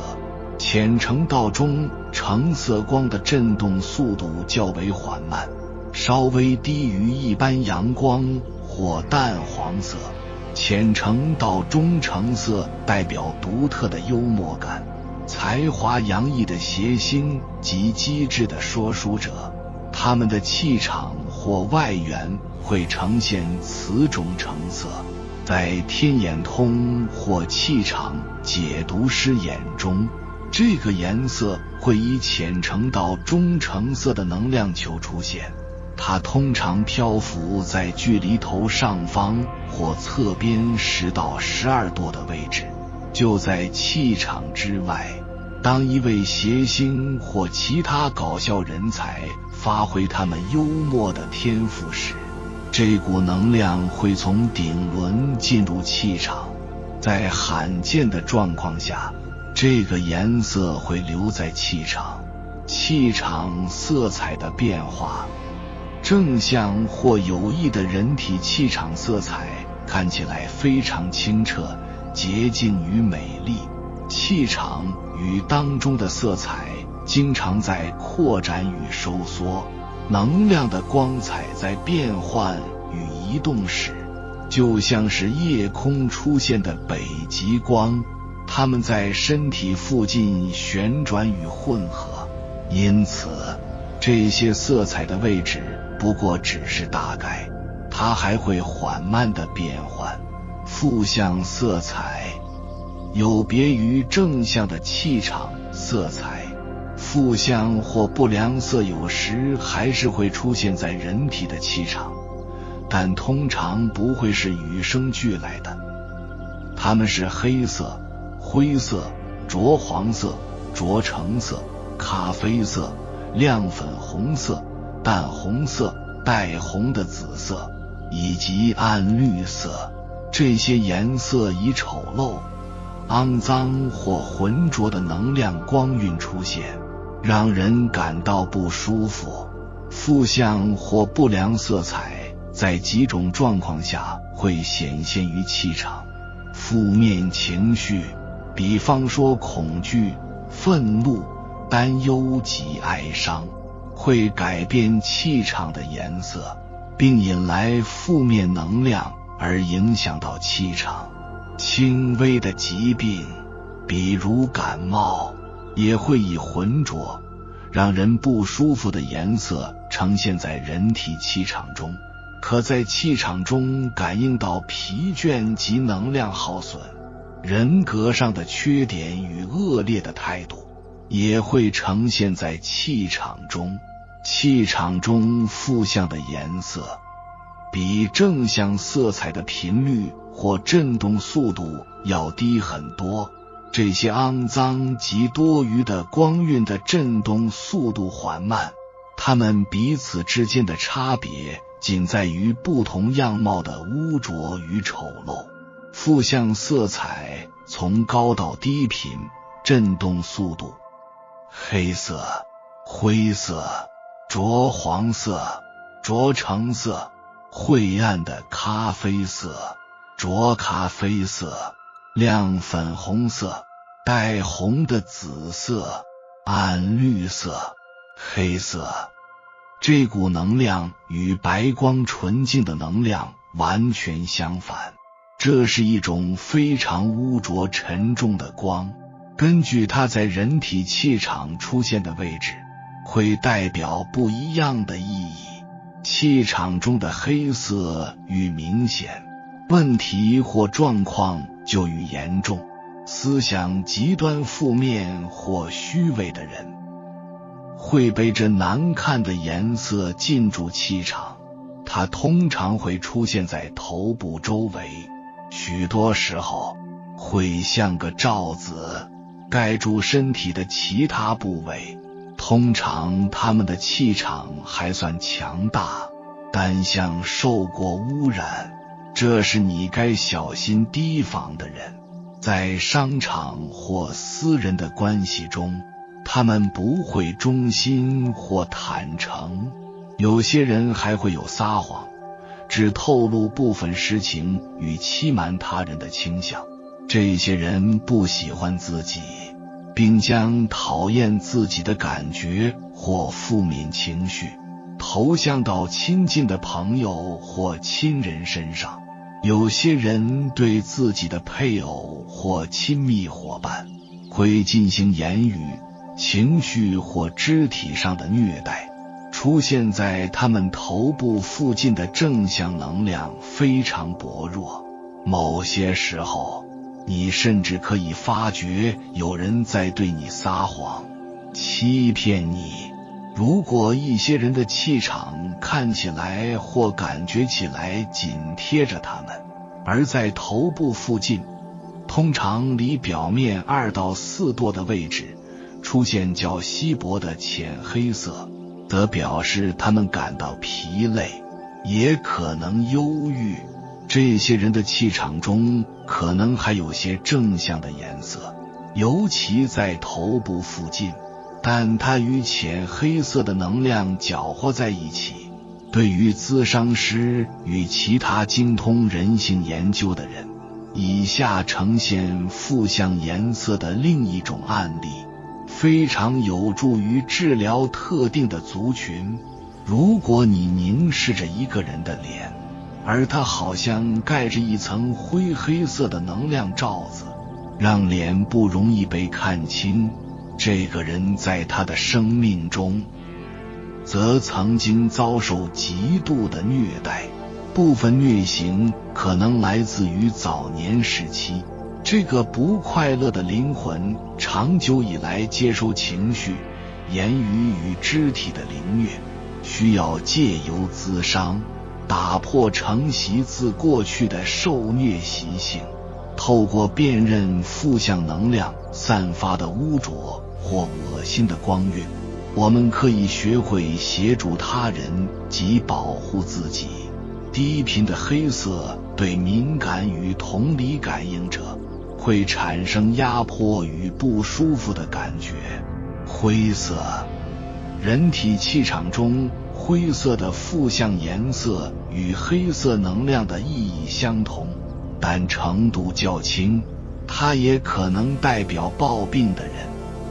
Speaker 1: 浅橙到中橙色光的振动速度较为缓慢，稍微低于一般阳光或淡黄色。浅橙到中橙色代表独特的幽默感，才华洋溢的谐星及机智的说书者，他们的气场或外缘会呈现此种成色。在天眼通或气场解读师眼中，这个颜色会以浅橙到中橙色的能量球出现，它通常漂浮在距离头上方或侧边10到12度的位置，就在气场之外。当一位谐星或其他搞笑人才发挥他们幽默的天赋时，这股能量会从顶轮进入气场，在罕见的状况下，这个颜色会留在气场。气场色彩的变化，正向或有意的人体气场色彩看起来非常清澈、洁净与美丽。气场与当中的色彩经常在扩展与收缩，能量的光彩在变换与移动时，就像是夜空出现的北极光，它们在身体附近旋转与混合。因此，这些色彩的位置不过只是大概，它还会缓慢地变换。负向色彩有别于正向的气场色彩，负向或不良色有时还是会出现在人体的气场，但通常不会是与生俱来的。它们是黑色、灰色、浊黄色、浊橙色、咖啡色、亮粉红色、淡红色、带红的紫色以及暗绿色。这些颜色以丑陋、肮脏或浑浊的能量光晕出现，让人感到不舒服。负向或不良色彩在几种状况下会显现于气场。负面情绪，比方说恐惧、愤怒、担忧及哀伤，会改变气场的颜色，并引来负面能量而影响到气场。轻微的疾病，比如感冒，也会以浑浊、让人不舒服的颜色呈现在人体气场中，可在气场中感应到疲倦及能量耗损。人格上的缺点与恶劣的态度也会呈现在气场中。气场中负向的颜色比正向色彩的频率或振动速度要低很多，这些肮脏及多余的光晕的振动速度缓慢，它们彼此之间的差别仅在于不同样貌的污浊与丑陋。负向色彩从高到低频，振动速度：黑色、灰色、浊黄色、浊橙色、晦暗的咖啡色、浊咖啡色、亮粉红色、带红的紫色、暗绿色、黑色。这股能量与白光纯净的能量完全相反，这是一种非常污浊沉重的光，根据它在人体气场出现的位置，会代表不一样的意义。气场中的黑色愈明显，问题或状况就愈严重。思想极端负面或虚伪的人，会被这难看的颜色进驻气场，它通常会出现在头部周围，许多时候会像个罩子盖住身体的其他部位。通常他们的气场还算强大，但像受过污染，这是你该小心提防的人。在商场或私人的关系中，他们不会忠心或坦诚，有些人还会有撒谎、只透露部分实情与欺瞒他人的倾向。这些人不喜欢自己，并将讨厌自己的感觉或负面情绪投向到亲近的朋友或亲人身上。有些人对自己的配偶或亲密伙伴会进行言语、情绪或肢体上的虐待。出现在他们头部附近的正向能量非常薄弱，某些时候你甚至可以发觉有人在对你撒谎，欺骗你。如果一些人的气场看起来或感觉起来紧贴着他们，而在头部附近，通常离表面2到4度的位置出现较稀薄的浅黑色，则表示他们感到疲累，也可能忧郁。这些人的气场中可能还有些正向的颜色，尤其在头部附近，但它与浅黑色的能量搅和在一起。对于咨商师与其他精通人性研究的人，以下呈现负向颜色的另一种案例，非常有助于治疗特定的族群。如果你凝视着一个人的脸，而他好像盖着一层灰黑色的能量罩子，让脸不容易被看清，这个人在他的生命中则曾经遭受极度的虐待，部分虐刑可能来自于早年时期。这个不快乐的灵魂长久以来接受情绪、言语与肢体的凌虐，需要借由咨商打破承袭自过去的受虐习性。透过辨认负向能量散发的污浊或恶心的光晕，我们可以学会协助他人及保护自己。低频的黑色对敏感与同理感应者会产生压迫与不舒服的感觉。灰色，人体气场中灰色的负向颜色与黑色能量的意义相同，但程度较轻，它也可能代表暴病的人。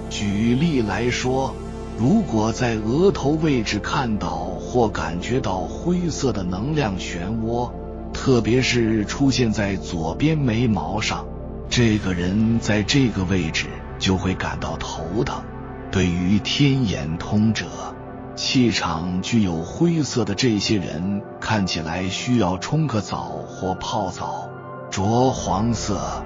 Speaker 1: 举例来说，如果在额头位置看到或感觉到灰色的能量漩涡，特别是出现在左边眉毛上，这个人在这个位置就会感到头疼。对于天眼通者，气场具有灰色的这些人看起来需要冲个澡或泡澡。浊黄色，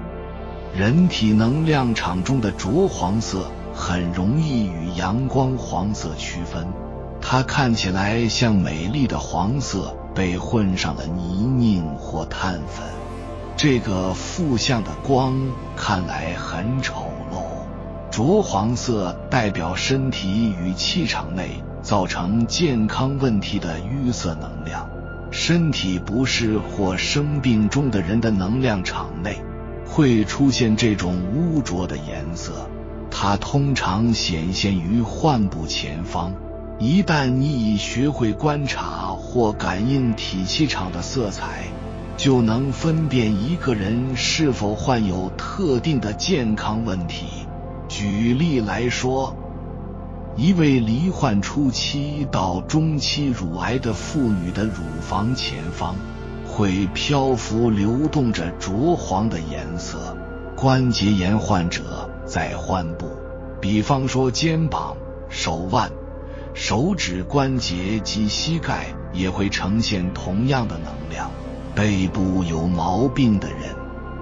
Speaker 1: 人体能量场中的浊黄色很容易与阳光黄色区分，它看起来像美丽的黄色被混上了泥泞或碳粉。这个负向的光看来很丑陋。浊黄色代表身体与气场内造成健康问题的淤塞能量。身体不适或生病中的人的能量场内会出现这种污浊的颜色，它通常显现于患部前方。一旦你已学会观察或感应体气场的色彩，就能分辨一个人是否患有特定的健康问题。举例来说，一位罹患初期到中期乳癌的妇女的乳房前方会漂浮流动着浊黄的颜色。关节炎患者在患部，比方说肩膀、手腕、手指关节及膝盖也会呈现同样的能量。背部有毛病的人，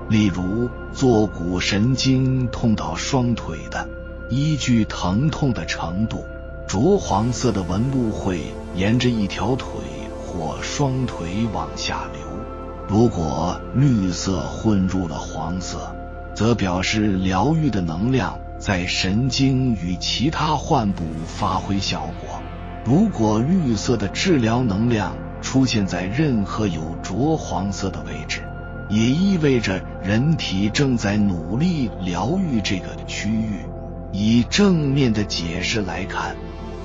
Speaker 1: 例如坐骨神经痛到双腿的，依据疼痛的程度，浊黄色的纹路会沿着一条腿或双腿往下流。如果绿色混入了黄色，则表示疗愈的能量在神经与其他患部发挥效果。如果绿色的治疗能量出现在任何有浊黄色的位置，也意味着人体正在努力疗愈这个区域。以正面的解释来看，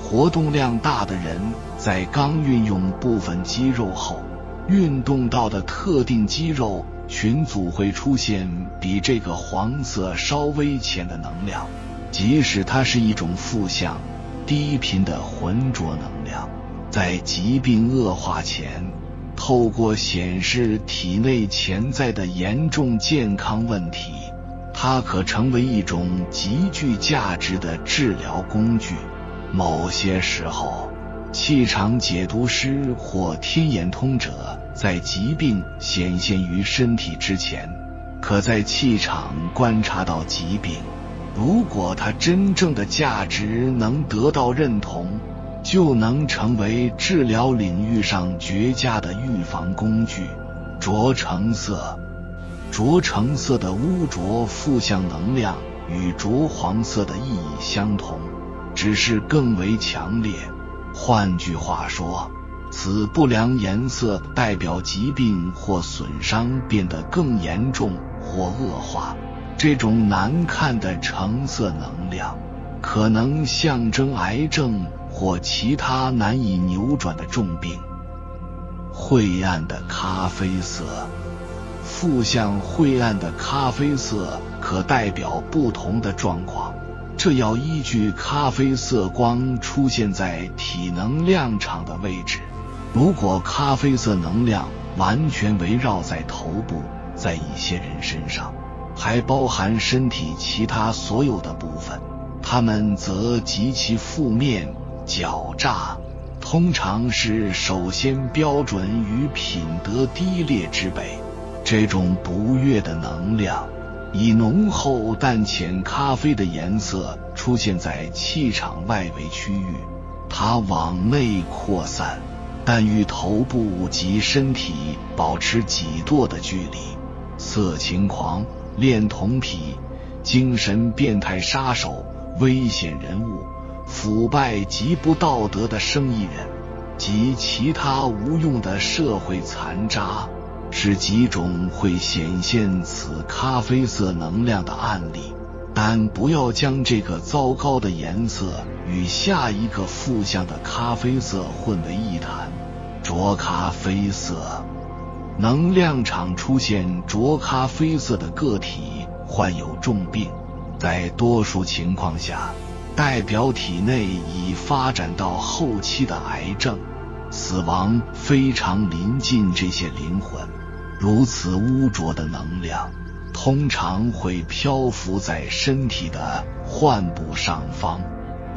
Speaker 1: 活动量大的人在刚运用部分肌肉后，运动到的特定肌肉群组会出现比这个黄色稍微浅的能量，即使它是一种负向、低频的浑浊能量。在疾病恶化前，透过显示体内潜在的严重健康问题，它可成为一种极具价值的治疗工具。某些时候，气场解读师或天眼通者在疾病显现于身体之前，可在气场观察到疾病。如果它真正的价值能得到认同，就能成为治疗领域上绝佳的预防工具。浊橙色，浊橙色的污浊负向能量与浊黄色的意义相同，只是更为强烈。换句话说，此不良颜色代表疾病或损伤变得更严重或恶化。这种难看的橙色能量可能象征癌症或其他难以扭转的重病。晦暗的咖啡色，负向晦暗的咖啡色可代表不同的状况，这要依据咖啡色光出现在体能量场的位置。如果咖啡色能量完全围绕在头部，在一些人身上还包含身体其他所有的部分，它们则极其负面、狡诈，通常是首先标准与品德低劣之辈。这种不悦的能量以浓厚淡浅咖啡的颜色出现在气场外围区域，它往内扩散，但与头部及身体保持几度的距离。色情狂、恋童癖、精神变态杀手、危险人物、腐败及不道德的生意人及其他无用的社会残渣，是几种会显现此咖啡色能量的案例。但不要将这个糟糕的颜色与下一个负向的咖啡色混为一谈。浊咖啡色，能量场出现浊咖啡色的个体患有重病，在多数情况下代表体内已发展到后期的癌症，死亡非常临近这些灵魂。如此污浊的能量通常会漂浮在身体的患部上方，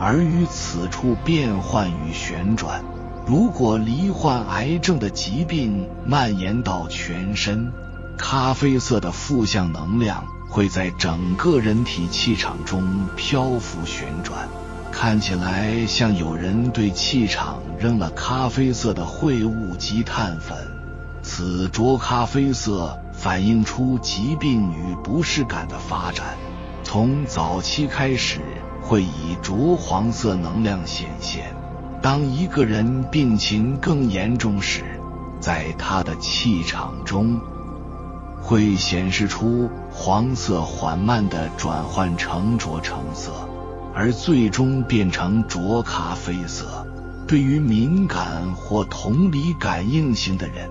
Speaker 1: 而与此处变换与旋转。如果罹患癌症的疾病蔓延到全身，咖啡色的负向能量会在整个人体气场中漂浮旋转，看起来像有人对气场扔了咖啡色的秽物及碳粉。此浊咖啡色反映出疾病与不适感的发展，从早期开始会以浊黄色能量显现。当一个人病情更严重时，在他的气场中会显示出黄色缓慢地转换成浊橙色，而最终变成浊咖啡色。对于敏感或同理感应型的人，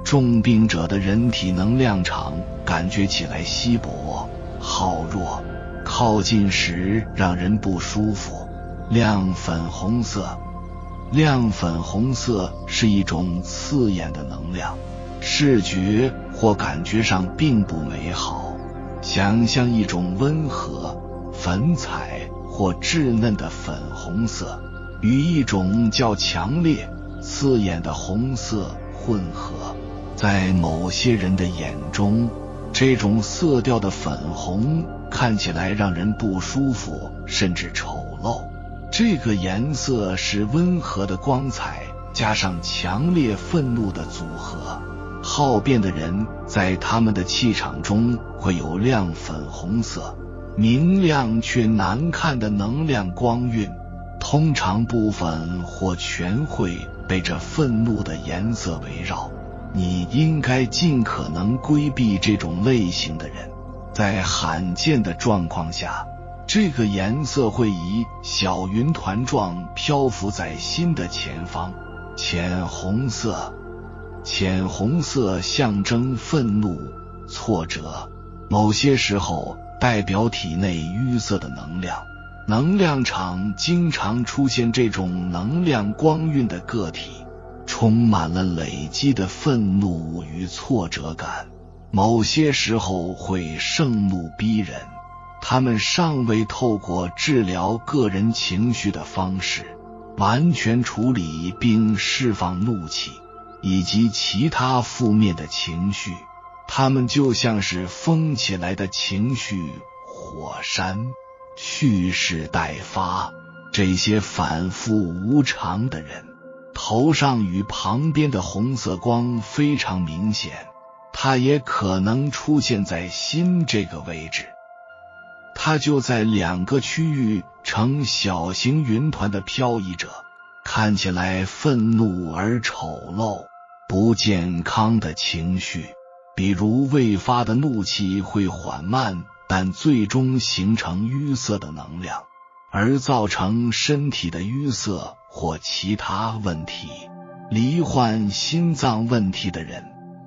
Speaker 1: 重病者的人体能量场感觉起来稀薄、耗弱，靠近时让人不舒服。亮粉红色，亮粉红色是一种刺眼的能量，视觉或感觉上并不美好。想象一种温和、粉彩或稚嫩的粉红色与一种较强烈、刺眼的红色混合。在某些人的眼中，这种色调的粉红看起来让人不舒服，甚至丑陋。这个颜色是温和的光彩加上强烈愤怒的组合。好变的人在他们的气场中会有亮粉红色，明亮却难看的能量光晕，通常部分或全会被这愤怒的颜色围绕。你应该尽可能规避这种类型的人。在罕见的状况下，这个颜色会以小云团状漂浮在心的前方。浅红色，浅红色象征愤怒、挫折，某些时候代表体内淤塞的能量。能量场经常出现这种能量光晕的个体，充满了累积的愤怒与挫折感，某些时候会盛怒逼人。他们尚未透过治疗个人情绪的方式，完全处理并释放怒气以及其他负面的情绪，他们就像是封起来的情绪火山，蓄势待发。这些反复无常的人，头上与旁边的红色光非常明显，它也可能出现在心这个位置。它就在2个区域呈小型云团的漂移着，看起来愤怒而丑陋。不健康的情绪，比如未发的怒气会缓慢，但最终形成淤塞的能量，而造成身体的淤塞或其他问题。罹患心脏问题的人，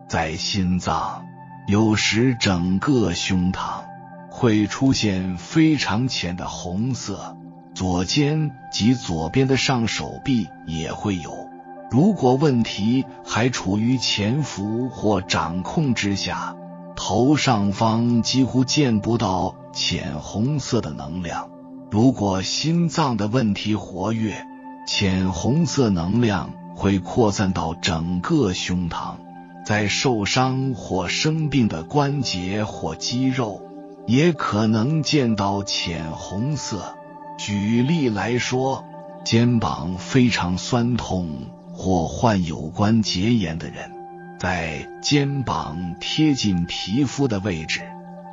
Speaker 1: 在心脏，有时整个胸膛会出现非常浅的红色，左肩及左边的上手臂也会有。如果问题还处于潜伏或掌控之下，头上方几乎见不到浅红色的能量。如果心脏的问题活跃，浅红色能量会扩散到整个胸膛，在受伤或生病的关节或肌肉，也可能见到浅红色。举例来说，肩膀非常酸痛或患有关节炎的人，在肩膀贴近皮肤的位置，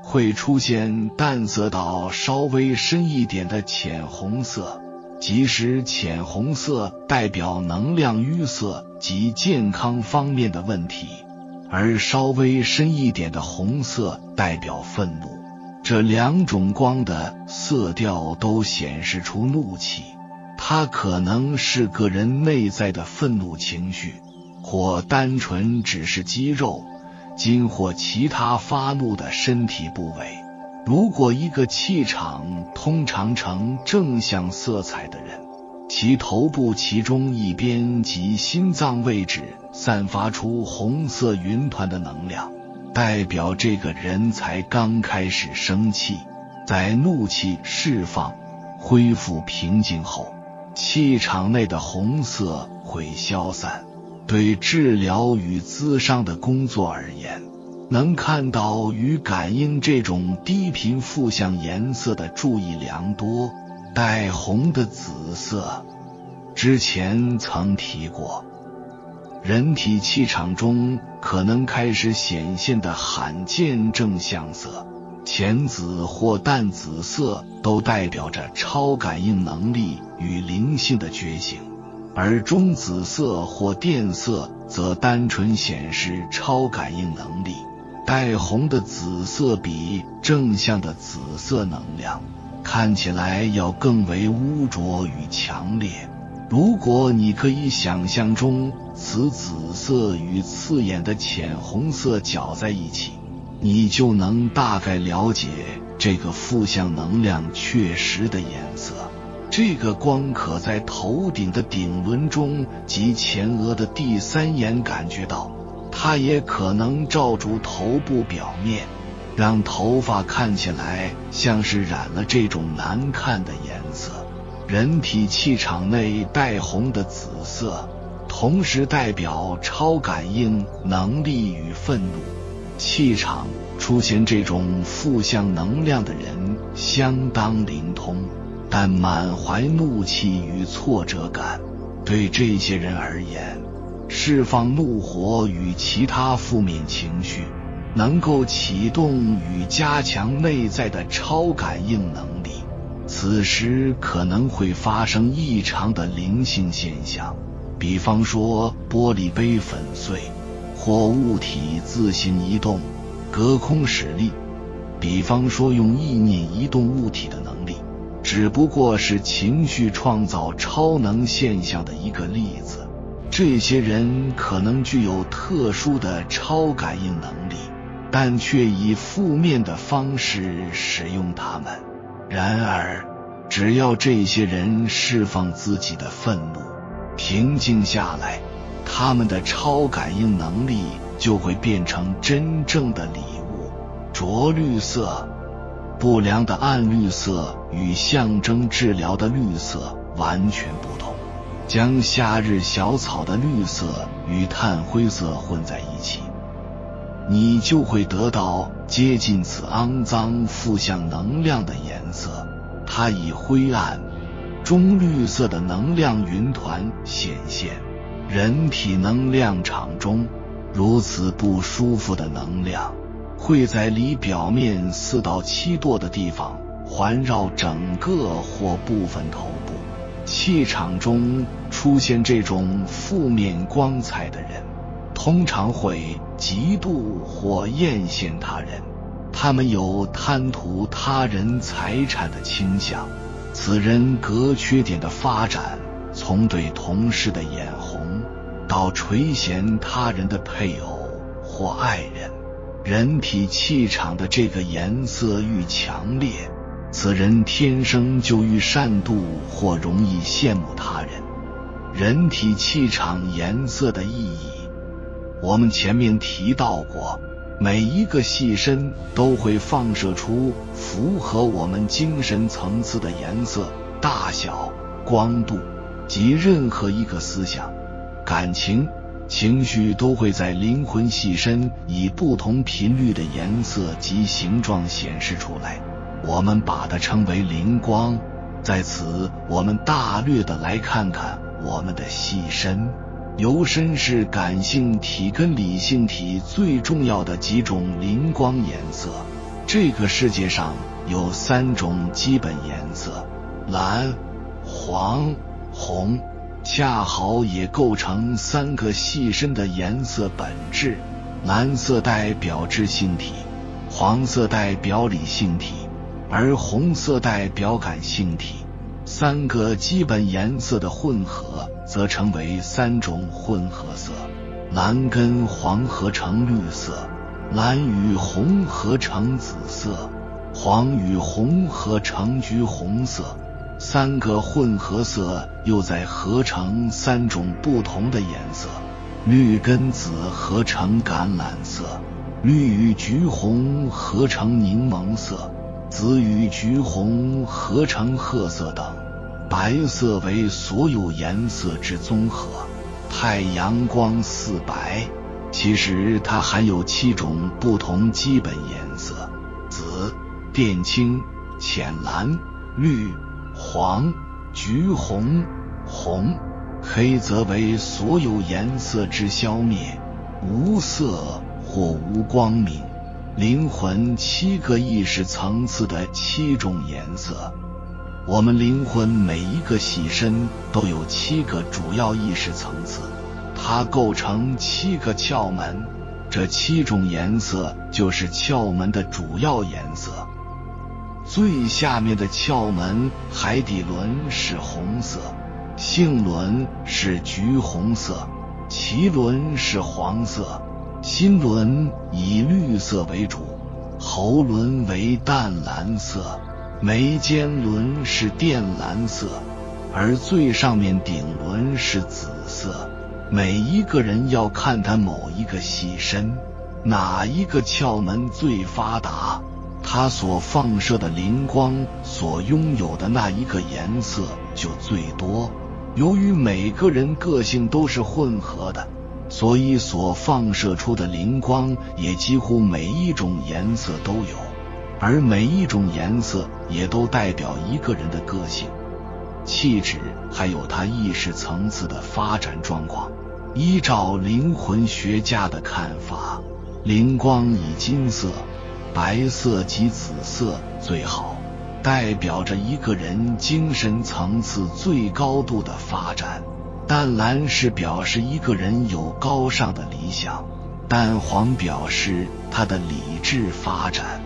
Speaker 1: 会出现淡色到稍微深一点的浅红色，即使浅红色代表能量淤塞及健康方面的问题，而稍微深一点的红色代表愤怒。这2种光的色调都显示出怒气，它可能是个人内在的愤怒情绪，或单纯只是肌肉、筋或其他发怒的身体部位。如果一个气场通常呈正向色彩的人，其头部其中一边及心脏位置散发出红色云团的能量，代表这个人才刚开始生气。在怒气释放、恢复平静后，气场内的红色会消散。对治疗与咨商的工作而言，能看到与感应这种低频负向颜色的注意良多。带红的紫色，之前曾提过，人体气场中可能开始显现的罕见正向色，浅紫或淡紫色都代表着超感应能力与灵性的觉醒，而中紫色或靛色则单纯显示超感应能力。带红的紫色比正向的紫色能量看起来要更为污浊与强烈。如果你可以想象中此紫色与刺眼的浅红色搅在一起，你就能大概了解这个负向能量确实的颜色。这个光可在头顶的顶轮中及前额的第3眼感觉到，它也可能罩住头部表面，让头发看起来像是染了这种难看的颜色。人体气场内带红的紫色，同时代表超感应能力与愤怒。气场出现这种负向能量的人相当灵通，但满怀怒气与挫折感。对这些人而言，释放怒火与其他负面情绪，能够启动与加强内在的超感应能力。此时可能会发生异常的灵性现象，比方说玻璃杯粉碎，或物体自行移动、隔空使力，比方说用意念移动物体的能力，只不过是情绪创造超能现象的一个例子。这些人可能具有特殊的超感应能力，但却以负面的方式使用它们。然而，只要这些人释放自己的愤怒，平静下来，他们的超感应能力就会变成真正的礼物。着绿色，不良的暗绿色与象征治疗的绿色完全不同。将夏日小草的绿色与炭灰色混在一起，你就会得到接近此肮脏负向能量的颜色。它以灰暗中绿色的能量云团显现。人体能量场中，如此不舒服的能量会在离表面4到7度的地方环绕整个或部分头部。气场中出现这种负面光彩的人，通常会嫉妒或艳羡他人，他们有贪图他人财产的倾向。此人格缺点的发展，从对同事的眼红，到垂涎他人的配偶或爱人。人体气场的这个颜色愈强烈，此人天生就愈善妒或容易羡慕他人。人体气场颜色的意义，我们前面提到过，每一个细身都会放射出符合我们精神层次的颜色、大小、光度，及任何一个思想、感情、情绪都会在灵魂细身以不同频率的颜色及形状显示出来，我们把它称为灵光。在此，我们大略的来看看我们的细身。由身是感性体跟理性体最重要的几种灵光颜色。这个世界上有3种基本颜色，蓝、黄、红，恰好也构成3个细身的颜色本质。蓝色代表智性体，黄色代表理性体，而红色代表感性体。3个基本颜色的混合则成为3种混合色，蓝跟黄合成绿色，蓝与红合成紫色，黄与红合成橘红色。3个混合色又再合成3种不同的颜色，绿跟紫合成橄榄色，绿与橘红合成柠檬色，紫与橘红合成褐色等。白色为所有颜色之综合。太阳光似白，其实它含有7种不同基本颜色：紫、靛青、浅蓝、绿、黄、橘红、红。黑则为所有颜色之消灭，无色或无光明。灵魂7个意识层次的7种颜色。我们灵魂每一个细身都有7个主要意识层次，它构成7个窍门，这7种颜色就是窍门的主要颜色。最下面的窍门海底轮是红色，性轮是橘红色，脐轮是黄色，心轮以绿色为主，喉轮为淡蓝色，眉间轮是靛蓝色，而最上面顶轮是紫色。每一个人要看他某一个细身，哪一个窍门最发达，他所放射的灵光所拥有的那一个颜色就最多。由于每个人个性都是混合的，所以所放射出的灵光也几乎每一种颜色都有，而每一种颜色也都代表一个人的个性、气质，还有他意识层次的发展状况。依照灵魂学家的看法，灵光以金色、白色及紫色最好，代表着一个人精神层次最高度的发展。淡蓝是表示一个人有高尚的理想，淡黄表示他的理智发展，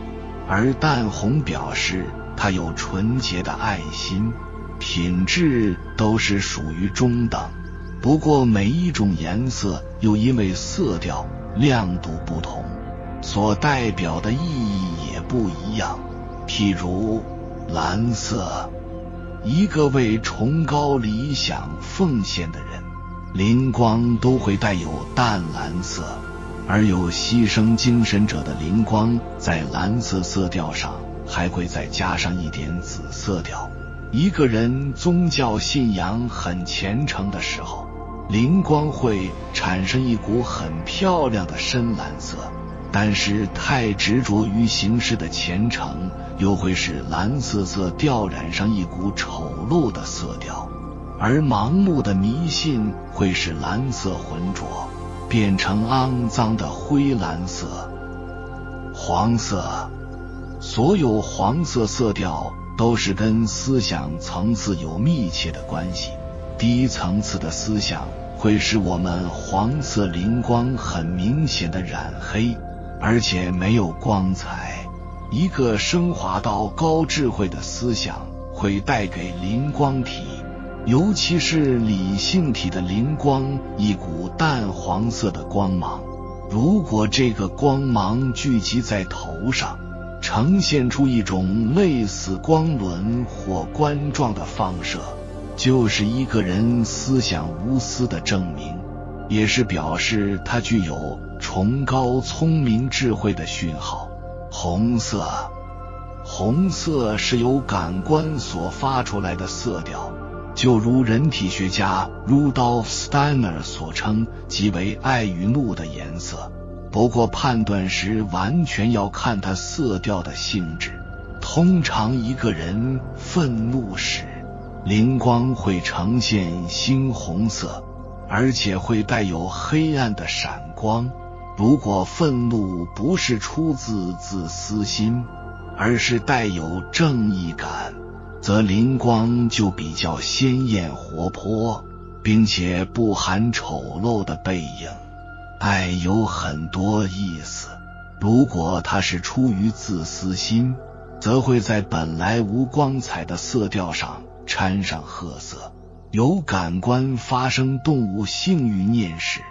Speaker 1: 而淡红表示他有纯洁的爱心，品质都是属于中等。不过每一种颜色又因为色调、亮度不同，所代表的意义也不一样。譬如蓝色，一个为崇高理想奉献的人，灵光都会带有淡蓝色，而有牺牲精神者的灵光在蓝色色调上还会再加上一点紫色调。一个人宗教信仰很虔诚的时候，灵光会产生一股很漂亮的深蓝色，但是太执着于形式的虔诚又会使蓝色调染上一股丑陋的色调，而盲目的迷信会使蓝色浑浊，变成肮脏的灰蓝色。黄色，所有黄色色调都是跟思想层次有密切的关系。低层次的思想会使我们黄色灵光很明显的染黑，而且没有光彩。一个升华到高智慧的思想会带给灵光体，尤其是理性体的灵光，一股淡黄色的光芒。如果这个光芒聚集在头上，呈现出一种类似光轮或冠状的放射，就是一个人思想无私的证明，也是表示他具有崇高聪明智慧的讯号。红色，红色是由感官所发出来的色调，就如人体学家 Rudolf Steiner 所称，即为爱与怒的颜色。不过判断时完全要看它色调的性质。通常一个人愤怒时，灵光会呈现猩红色，而且会带有黑暗的闪光。如果愤怒不是出自自私心，而是带有正义感，则灵光就比较鲜艳活泼，并且不含丑陋的背影。爱有很多意思，如果它是出于自私心，则会在本来无光彩的色调上掺上褐色。有感官发生动物性欲念时，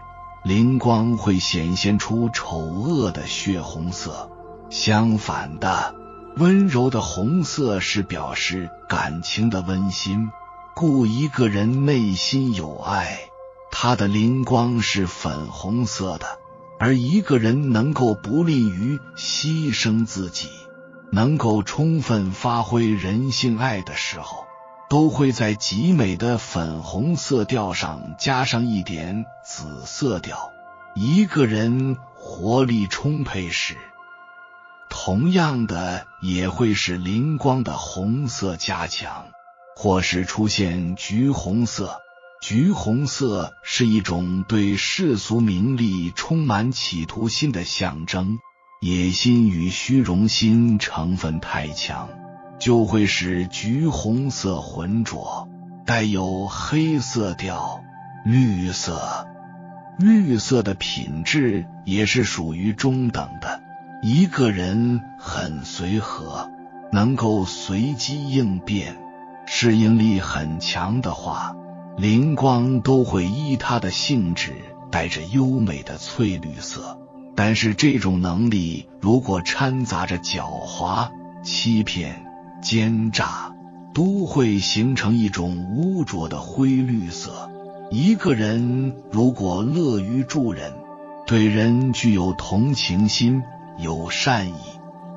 Speaker 1: 灵光会显现出丑恶的血红色。相反的，温柔的红色是表示感情的温馨，故一个人内心有爱，他的灵光是粉红色的。而一个人能够不吝于牺牲自己，能够充分发挥人性爱的时候，都会在极美的粉红色调上加上一点紫色调。一个人活力充沛时，同样的也会使灵光的红色加强，或是出现橘红色。橘红色是一种对世俗名利充满企图心的象征，野心与虚荣心成分太强，就会使橘红色浑浊，带有黑色调。绿色，绿色的品质也是属于中等的。一个人很随和，能够随机应变，适应力很强的话，灵光都会依它的性质带着优美的翠绿色。但是这种能力如果掺杂着狡猾、欺骗、奸诈，都会形成一种污浊的灰绿色。一个人如果乐于助人，对人具有同情心、有善意，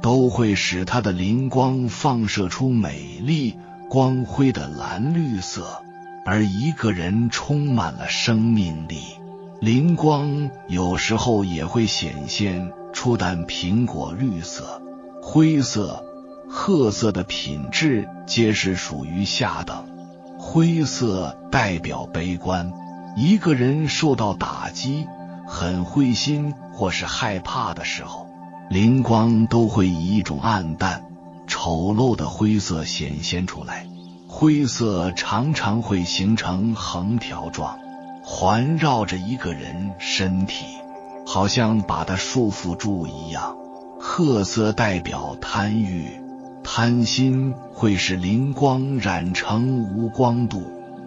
Speaker 1: 都会使他的灵光放射出美丽、光辉的蓝绿色。而一个人充满了生命力，灵光有时候也会显现出淡苹果绿色。灰色、褐色的品质皆是属于下等。灰色代表悲观，一个人受到打击，很灰心或是害怕的时候，灵光都会以一种暗淡、丑陋的灰色显现出来。灰色常常会形成横条状，环绕着一个人身体，好像把它束缚住一样。褐色代表贪欲，贪心会使灵光染成无光度，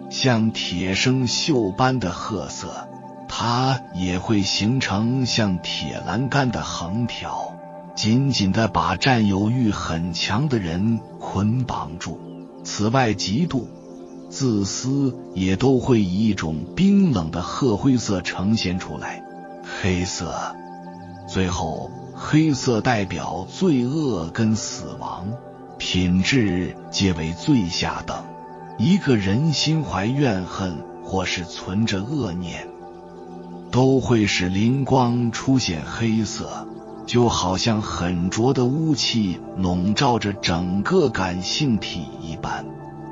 Speaker 1: 像铁生锈般的褐色。它也会形成像铁栏杆的横条，紧紧地把占有欲很强的人捆绑住。此外，嫉妒、自私也都会以一种冰冷的褐灰色呈现出来。黑色，最后黑色代表罪恶跟死亡。品质皆为最下等。一个人心怀怨恨或是存着恶念，都会使灵光出现黑色，就好像很浊的雾气笼罩着整个感性体一般。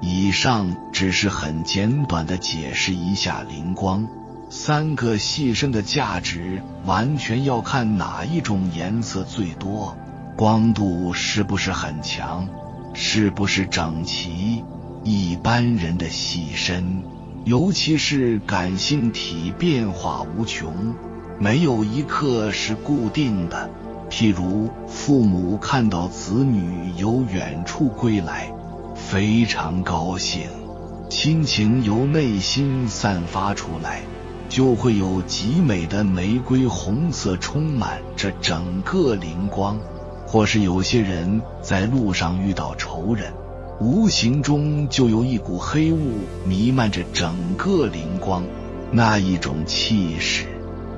Speaker 1: 以上只是很简短地解释一下灵光三个细声的价值，完全要看哪一种颜色最多，光度是不是很强，是不是整齐。一般人的细身，尤其是感性体，变化无穷，没有一刻是固定的。譬如父母看到子女由远处归来，非常高兴，亲情由内心散发出来，就会有极美的玫瑰红色充满着整个灵光。或是有些人在路上遇到仇人，无形中就有一股黑雾弥漫着整个灵光，那一种气势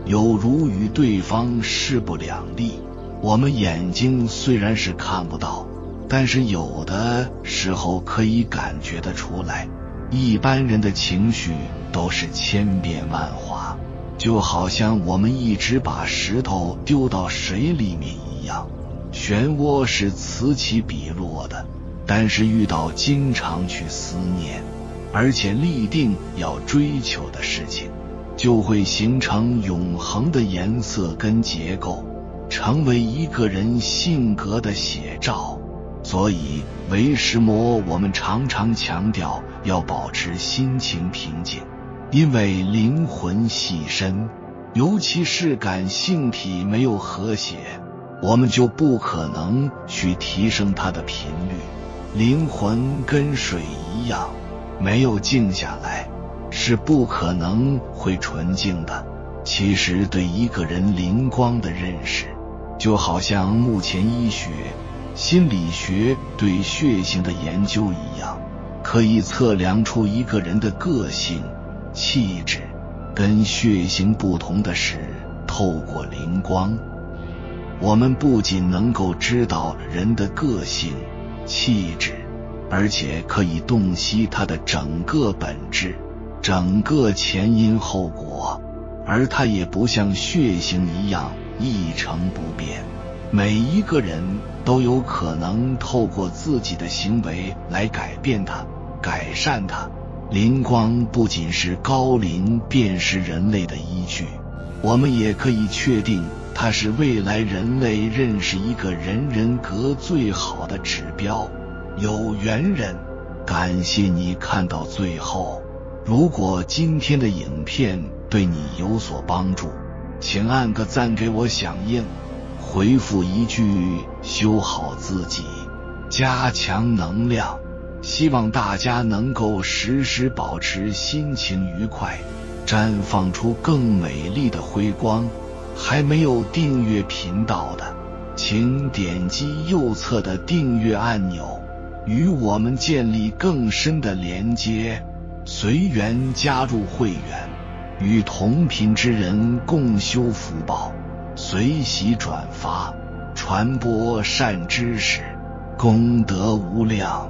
Speaker 1: 有如与对方势不两立。我们眼睛虽然是看不到，但是有的时候可以感觉得出来。一般人的情绪都是千变万化，就好像我们一直把石头丢到水里面一样，漩涡是此起彼落的，但是遇到经常去思念而且立定要追求的事情，就会形成永恒的颜色跟结构，成为一个人性格的写照。所以为什么我们常常强调要保持心情平静？因为灵魂细身，尤其是感性体没有和谐，我们就不可能去提升它的频率。灵魂跟水一样，没有静下来是不可能会纯净的。其实对一个人灵光的认识，就好像目前医学、心理学对血型的研究一样，可以测量出一个人的个性、气质。跟血型不同的是，透过灵光，我们不仅能够知道人的个性、气质，而且可以洞悉他的整个本质，整个前因后果。而它也不像血型一样一成不变，每一个人都有可能透过自己的行为来改变它、改善它。灵光不仅是高龄辨识人类的依据，我们也可以确定它是未来人类认识一个人人格最好的指标。有缘人，感谢你看到最后。如果今天的影片对你有所帮助，请按个赞给我响应，回复一句修好自己，加强能量。希望大家能够时时保持心情愉快，绽放出更美丽的辉光。还没有订阅频道的，请点击右侧的订阅按钮，与我们建立更深的连接。随缘加入会员，与同频之人共修福报，随喜转发，传播善知识，功德无量。